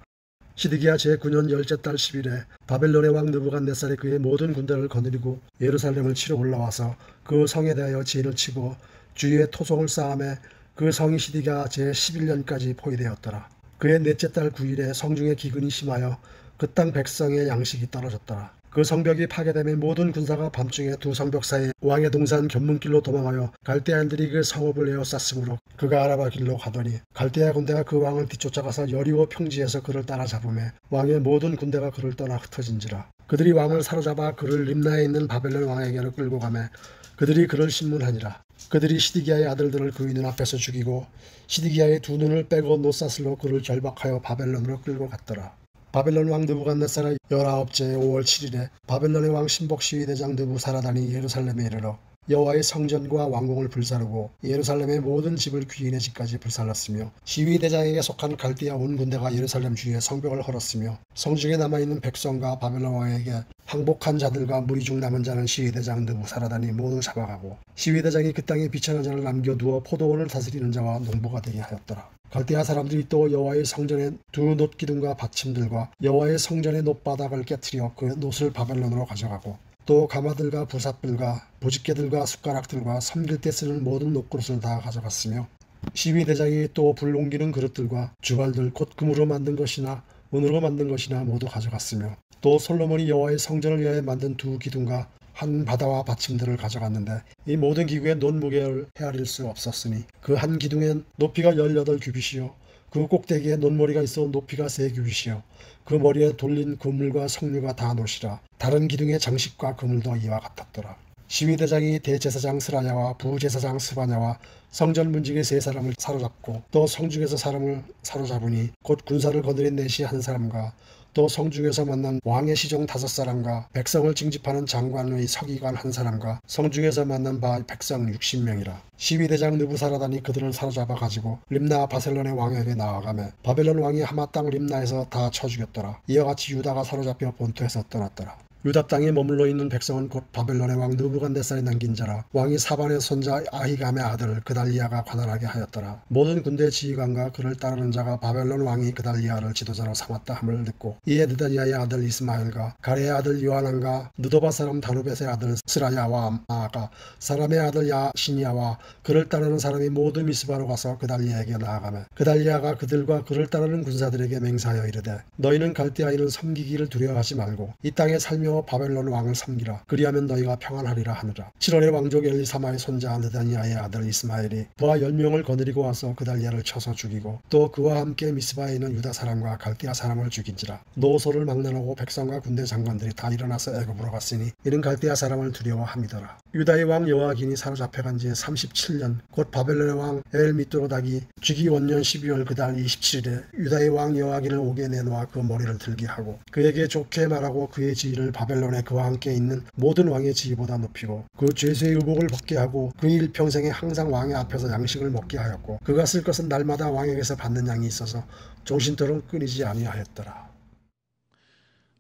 시드기야 제9년 열째 달 10일에 바벨론의 왕 느부갓네살이 그의 모든 군대를 거느리고 예루살렘을 치러 올라와서 그 성에 대하여 진을 치고 주위에 토성을 쌓음에 그 성이 시드기야 제11년까지 포위되었더라. 그의 넷째 달 9일에 성중에 기근이 심하여 그 땅 백성의 양식이 떨어졌더라. 그 성벽이 파괴되며 모든 군사가 밤중에 두 성벽 사이 왕의 동산 견문길로 도망하여 갈대아인들이 그 성읍을 에워쌌으므로 그가 아라바 길로 가더니 갈대아 군대가 그 왕을 뒤쫓아가서 여리고 평지에서 그를 따라잡으며 왕의 모든 군대가 그를 떠나 흩어진지라. 그들이 왕을 사로잡아 그를 림나에 있는 바벨론 왕에게로 끌고 가매 그들이 그를 신문하니라. 그들이 시드기야의 아들들을 그의 눈앞에서 죽이고 시드기야의 두 눈을 빼고 노사슬로 그를 결박하여 바벨론으로 끌고 갔더라. 바벨론 왕 느부갓네살의 19째 5월 7일에 바벨론의 왕 신복 시위대장 느부사라단이 예루살렘에 이르러 여호와의 성전과 왕궁을 불사르고 예루살렘의 모든 집을 귀인의 집까지 불살랐으며 시위대장에게 속한 갈대아 온 군대가 예루살렘 주위에 성벽을 헐었으며 성중에 남아있는 백성과 바벨론 왕에게 항복한 자들과 무리 중 남은 자는 시위대장 느부사라단이 모두 잡아가고 시위대장이 그 땅에 비천한 자를 남겨두어 포도원을 다스리는 자와 농부가 되게 하였더라. 갈대아 사람들이 또 여호와의 성전의 두 놋기둥과 받침들과 여호와의 성전의 놋바닥을 깨뜨려 그 놋을 바벨론으로 가져가고 또 가마들과 부삿불과 부집개들과 숟가락들과 섬길 때 쓰는 모든 놋그릇을 다 가져갔으며 시위대장이 또 불 옮기는 그릇들과 주발들 곧 금으로 만든 것이나 은으로 만든 것이나 모두 가져갔으며 또 솔로몬이 여호와의 성전을 위하여 만든 두 기둥과 한 바다와 받침들을 가져갔는데 이 모든 기구의 놋 무게를 헤아릴 수 없었으니 그 한 기둥엔 높이가 18규빗이요 그 꼭대기에 놋머리가 있어 높이가 3규빗이요 그 머리에 돌린 그물과 석류가 다 놋이라. 다른 기둥의 장식과 그물도 이와 같았더라. 시위대장이 대제사장 스라야와 부제사장 스바냐와 성전 문지기 3사람을 사로잡고 또 성중에서 사람을 사로잡으니 곧 군사를 거느린 넷이 한 사람과 또 성중에서 만난 왕의 시종 5사람과 백성을 징집하는 장관의 서기관 1사람과 성중에서 만난 바 백성 60명이라. 시위대장 느부사라단이 그들을 사로잡아 가지고 림나 바셀론의 왕에게 나아가며 바벨론 왕이 하마 땅 림나에서 다 쳐 죽였더라. 이와 같이 유다가 사로잡혀 본토에서 떠났더라. 유다 땅에 머물러 있는 백성은 곧 바벨론의 왕 느부갓네살이 남긴 자라. 왕이 사반의 손자 아히감의 아들 그달리아가 관할하게 하였더라. 모든 군대 지휘관과 그를 따르는 자가 바벨론 왕이 그달리아를 지도자로 삼았다 함을 듣고 이에 느다니아의 아들 이스마엘과 가레의 아들 요하난과 느도바 사람 다누벳의 아들 스라야와 마아가 사람의 아들 야시니아와 그를 따르는 사람이 모두 미스바로 가서 그달리아에게 나아가며 그달리아가 그들과 그를 따르는 군사들에게 맹세하여 이르되 너희는 갈대아인을 섬기기를 두려워하지 말고 이 땅에 살며 바벨론 왕을 섬기라. 그리하면 너희가 평안하리라 하느라. 7월에 왕족 엘리사마의 손자 느다니아의 아들 이스마엘이 부하 10명을 거느리고 와서 그달리아를 쳐서 죽이고 또 그와 함께 미스바에 있는 유다 사람과 갈대아 사람을 죽인지라. 노소를 막론하고 백성과 군대 장관들이 다 일어나서 애굽으로 갔으니 이는 갈대아 사람을 두려워함이더라. 유다의 왕 여호야긴이 사로잡혀간 지 37년 곧 바벨론의 왕 엘미뚜로닥이 주기 원년 12월 그달 27일에 유다의 왕 여호야긴을 옥에 내놓아 그 머리를 들게 하고 그에게 좋게 말하고 그의 지위를 바벨론에 그와 함께 있는 모든 왕의 지위보다 높이고 그 죄수의 의복을 벗게 하고 그 일평생에 항상 왕의 앞에서 양식을 먹게 하였고 그가 쓸 것은 날마다 왕에게서 받는 양이 있어서 종신토록 끊이지 아니하였더라.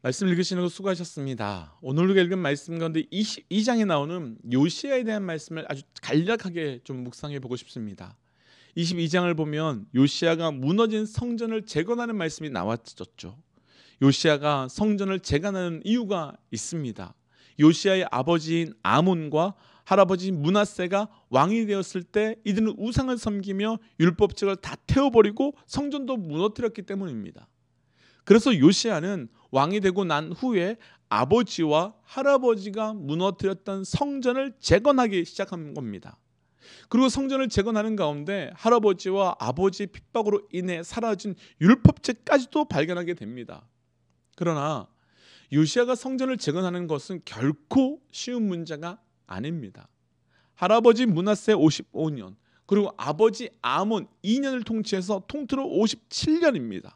말씀 읽으시는 거 수고하셨습니다. 오늘 우리가 읽은 말씀 가운데 22장에 나오는 요시야에 대한 말씀을 아주 간략하게 좀 묵상해 보고 싶습니다. 22장을 보면 요시야가 무너진 성전을 재건하는 말씀이 나왔었죠. 요시야가 성전을 재건하는 이유가 있습니다. 요시야의 아버지인 아몬과 할아버지인 므낫세가 왕이 되었을 때 이들은 우상을 섬기며 율법책을 다 태워버리고 성전도 무너뜨렸기 때문입니다. 그래서 요시야는 왕이 되고 난 후에 아버지와 할아버지가 무너뜨렸던 성전을 재건하기 시작한 겁니다. 그리고 성전을 재건하는 가운데 할아버지와 아버지의 핍박으로 인해 사라진 율법책까지도 발견하게 됩니다. 그러나 요시야가 성전을 재건하는 것은 결코 쉬운 문제가 아닙니다. 할아버지 므낫세 55년 그리고 아버지 아몬 2년을 통치해서 통틀어 57년입니다.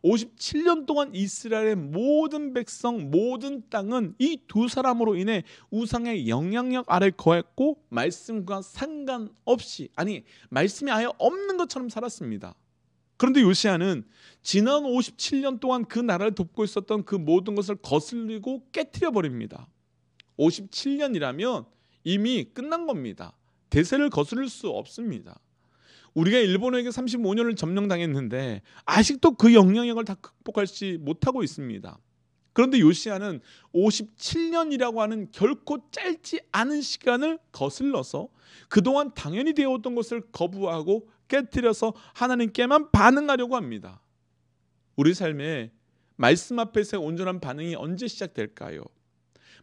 57년 동안 이스라엘의 모든 백성, 모든 땅은 이 두 사람으로 인해 우상의 영향력 아래 거했고 말씀과 상관없이, 아니 말씀이 아예 없는 것처럼 살았습니다. 그런데 요시야는 지난 57년 동안 그 나라를 돕고 있었던 그 모든 것을 거슬리고 깨트려 버립니다. 57년이라면 이미 끝난 겁니다. 대세를 거스를 수 없습니다. 우리가 일본에게 35년을 점령당했는데 아직도 그 영향력을 다 극복하지 못하고 있습니다. 그런데 요시야는 57년이라고 하는 결코 짧지 않은 시간을 거슬러서 그동안 당연히 되어왔던 것을 거부하고 깨뜨려서 하나님께만 반응하려고 합니다. 우리 삶에 말씀 앞에서의 온전한 반응이 언제 시작될까요?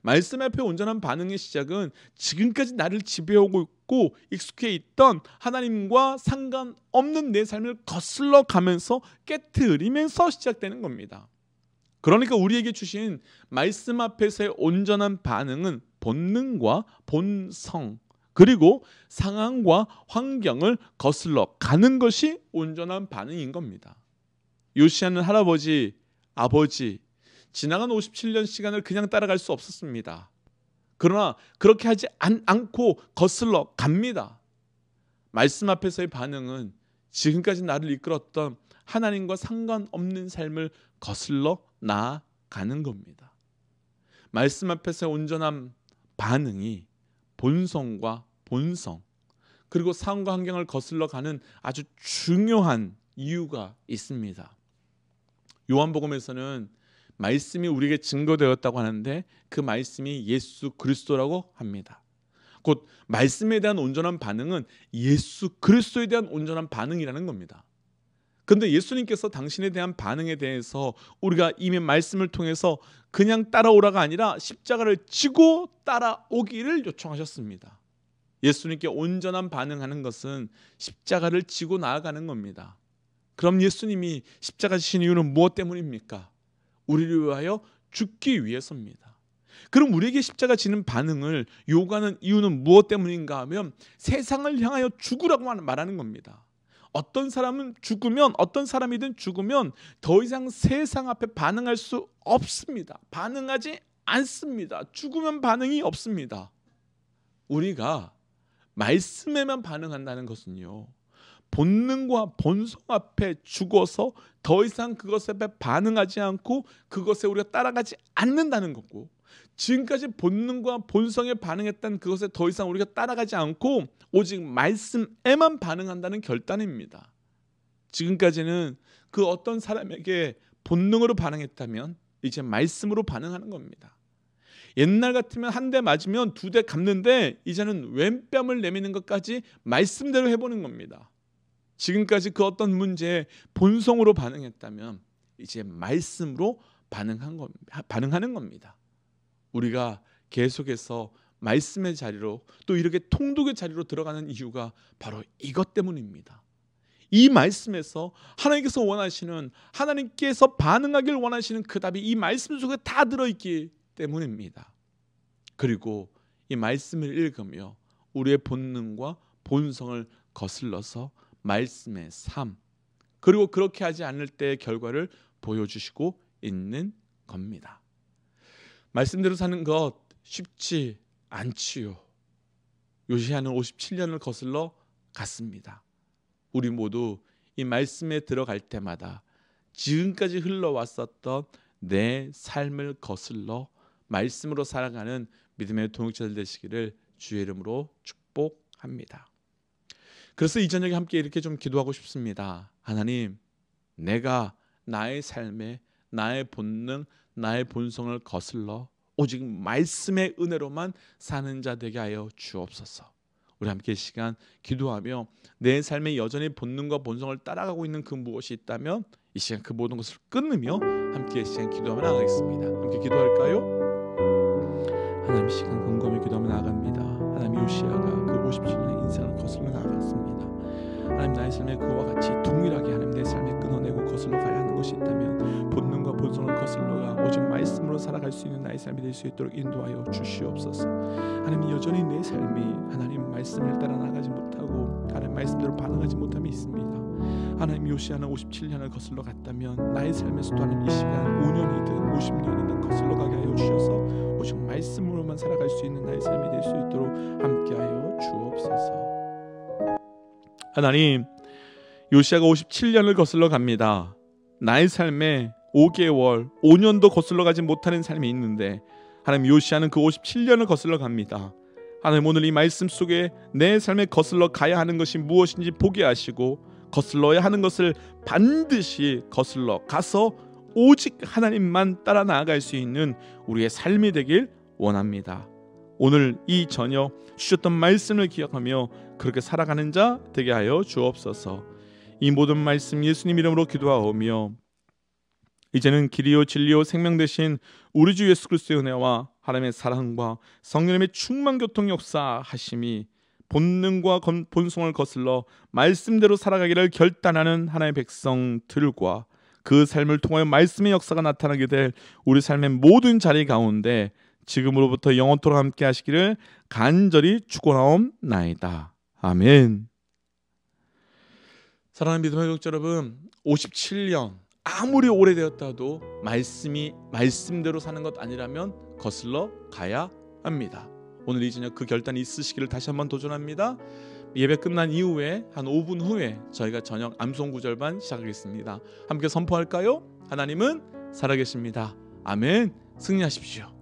말씀 앞에 온전한 반응의 시작은 지금까지 나를 지배하고 있고 익숙해 있던 하나님과 상관없는 내 삶을 거슬러 가면서 깨트리면서 시작되는 겁니다. 그러니까 우리에게 주신 말씀 앞에서의 온전한 반응은 본능과 본성 그리고 상황과 환경을 거슬러 가는 것이 온전한 반응인 겁니다. 요시야는 할아버지, 아버지 지나간 57년 시간을 그냥 따라갈 수 없었습니다. 그러나 그렇게 하지 않고 거슬러 갑니다. 말씀 앞에서의 반응은 지금까지 나를 이끌었던 하나님과 상관없는 삶을 거슬러 나아가는 겁니다. 말씀 앞에서의 온전한 반응이 본성과 본성 그리고 상황과 환경을 거슬러 가는 아주 중요한 이유가 있습니다. 요한복음에서는 말씀이 우리에게 증거되었다고 하는데 그 말씀이 예수 그리스도라고 합니다. 곧 말씀에 대한 온전한 반응은 예수 그리스도에 대한 온전한 반응이라는 겁니다. 그런데 예수님께서 당신에 대한 반응에 대해서 우리가 이미 말씀을 통해서 그냥 따라오라가 아니라 십자가를 지고 따라오기를 요청하셨습니다. 예수님께 온전한 반응하는 것은 십자가를 지고 나아가는 겁니다. 그럼 예수님이 십자가 지신 이유는 무엇 때문입니까? 우리를 위하여 죽기 위해서입니다. 그럼 우리에게 십자가 지는 반응을 요구하는 이유는 무엇 때문인가 하면 세상을 향하여 죽으라고 말하는 겁니다. 어떤 사람은 죽으면 어떤 사람이든 죽으면 더 이상 세상 앞에 반응할 수 없습니다. 반응하지 않습니다. 죽으면 반응이 없습니다. 우리가 말씀에만 반응한다는 것은요, 본능과 본성 앞에 죽어서 더 이상 그것 앞에 반응하지 않고 그것에 우리가 따라가지 않는다는 거고, 지금까지 본능과 본성에 반응했던 그것에 더 이상 우리가 따라가지 않고 오직 말씀에만 반응한다는 결단입니다. 지금까지는 그 어떤 사람에게 본능으로 반응했다면 이제 말씀으로 반응하는 겁니다. 옛날 같으면 한 대 맞으면 두 대 갚는데 이제는 왼뺨을 내미는 것까지 말씀대로 해보는 겁니다. 지금까지 그 어떤 문제에 본성으로 반응했다면 이제 말씀으로 반응하는 겁니다. 우리가 계속해서 말씀의 자리로 또 이렇게 통독의 자리로 들어가는 이유가 바로 이것 때문입니다. 이 말씀에서 하나님께서 원하시는, 하나님께서 반응하길 원하시는 그 답이 이 말씀 속에 다 들어있기 때문입니다. 그리고 이 말씀을 읽으며 우리의 본능과 본성을 거슬러서 말씀의 삶, 그리고 그렇게 하지 않을 때의 결과를 보여주시고 있는 겁니다. 말씀대로 사는 것 쉽지 않지요. 요시야는 57년을 거슬러 갔습니다. 우리 모두 이 말씀에 들어갈 때마다 지금까지 흘러왔었던 내 삶을 거슬러 말씀으로 살아가는 믿음의 동역자들 되시기를 주의 이름으로 축복합니다. 그래서 이 저녁에 함께 이렇게 좀 기도하고 싶습니다. 하나님, 내가 나의 삶에 나의 본능, 나의 본성을 거슬러 오직 말씀의 은혜로만 사는 자 되게 하여 주옵소서. 우리 함께 이 시간 기도하며 내 삶에 여전히 본능과 본성을 따라가고 있는 그 무엇이 있다면 이 시간 그 모든 것을 끊으며 함께 이 시간 기도하며 나가겠습니다. 함께 기도할까요? 하나님, 시간 곰곰이 기도하며 나아갑니다. 하나님, 요시야가 그 57년의 인생을 거슬러 나아갔습니다. 하나님, 나의 삶에 그와 같이 동일하게 하나님 내 삶에 끊어내고 거슬러 가야 하는 것이 있다면 본능과 본성을 거슬러가 오직 말씀으로 살아갈 수 있는 나의 삶이 될 수 있도록 인도하여 주시옵소서. 하나님, 여전히 내 삶이 하나님 말씀을 따라 나가지 못하고 하나님 말씀대로 반응하지 못함이 있습니다. 하나님, 요시야는 57년을 거슬러 갔다면 나의 삶에서도 하나님 이 시간 5년이든 50년이든 거슬러 가게 하여 주셔서 오직 말씀으로만 살아갈 수 있는 나의 삶이 될 수 있도록 함께하여 주옵소서. 하나님, 요시아가 57년을 거슬러 갑니다. 나의 삶에 5개월, 5년도 거슬러 가지 못하는 삶이 있는데 하나님 요시아는 그 57년을 거슬러 갑니다. 하나님 오늘 이 말씀 속에 내 삶에 거슬러 가야 하는 것이 무엇인지 보게 하시고 거슬러야 하는 것을 반드시 거슬러 가서 오직 하나님만 따라 나아갈 수 있는 우리의 삶이 되길 원합니다. 오늘 이 저녁 주셨던 말씀을 기억하며 그렇게 살아가는 자 되게 하여 주옵소서. 이 모든 말씀 예수님 이름으로 기도하오며 이제는 길이요 진리요 생명 되신 우리 주 예수 그리스도의 은혜와 하나님의 사랑과 성령님의 충만 교통 역사하심이 본능과 본성을 거슬러 말씀대로 살아가기를 결단하는 하나님의 백성들과 그 삶을 통하여 말씀의 역사가 나타나게 될 우리 삶의 모든 자리 가운데 지금으로부터 영원토록 함께 하시기를 간절히 축원하옵나이다. 아멘. 사랑하는 믿음의 가족 여러분, 57년 아무리 오래되었다도 말씀이 말씀대로 사는 것 아니라면 거슬러 가야 합니다. 오늘 이 저녁 그 결단이 있으시기를 다시 한번 도전합니다. 예배 끝난 이후에 한 5분 후에 저희가 저녁 암송 구절반 시작하겠습니다. 함께 선포할까요? 하나님은 살아계십니다. 아멘. 승리하십시오.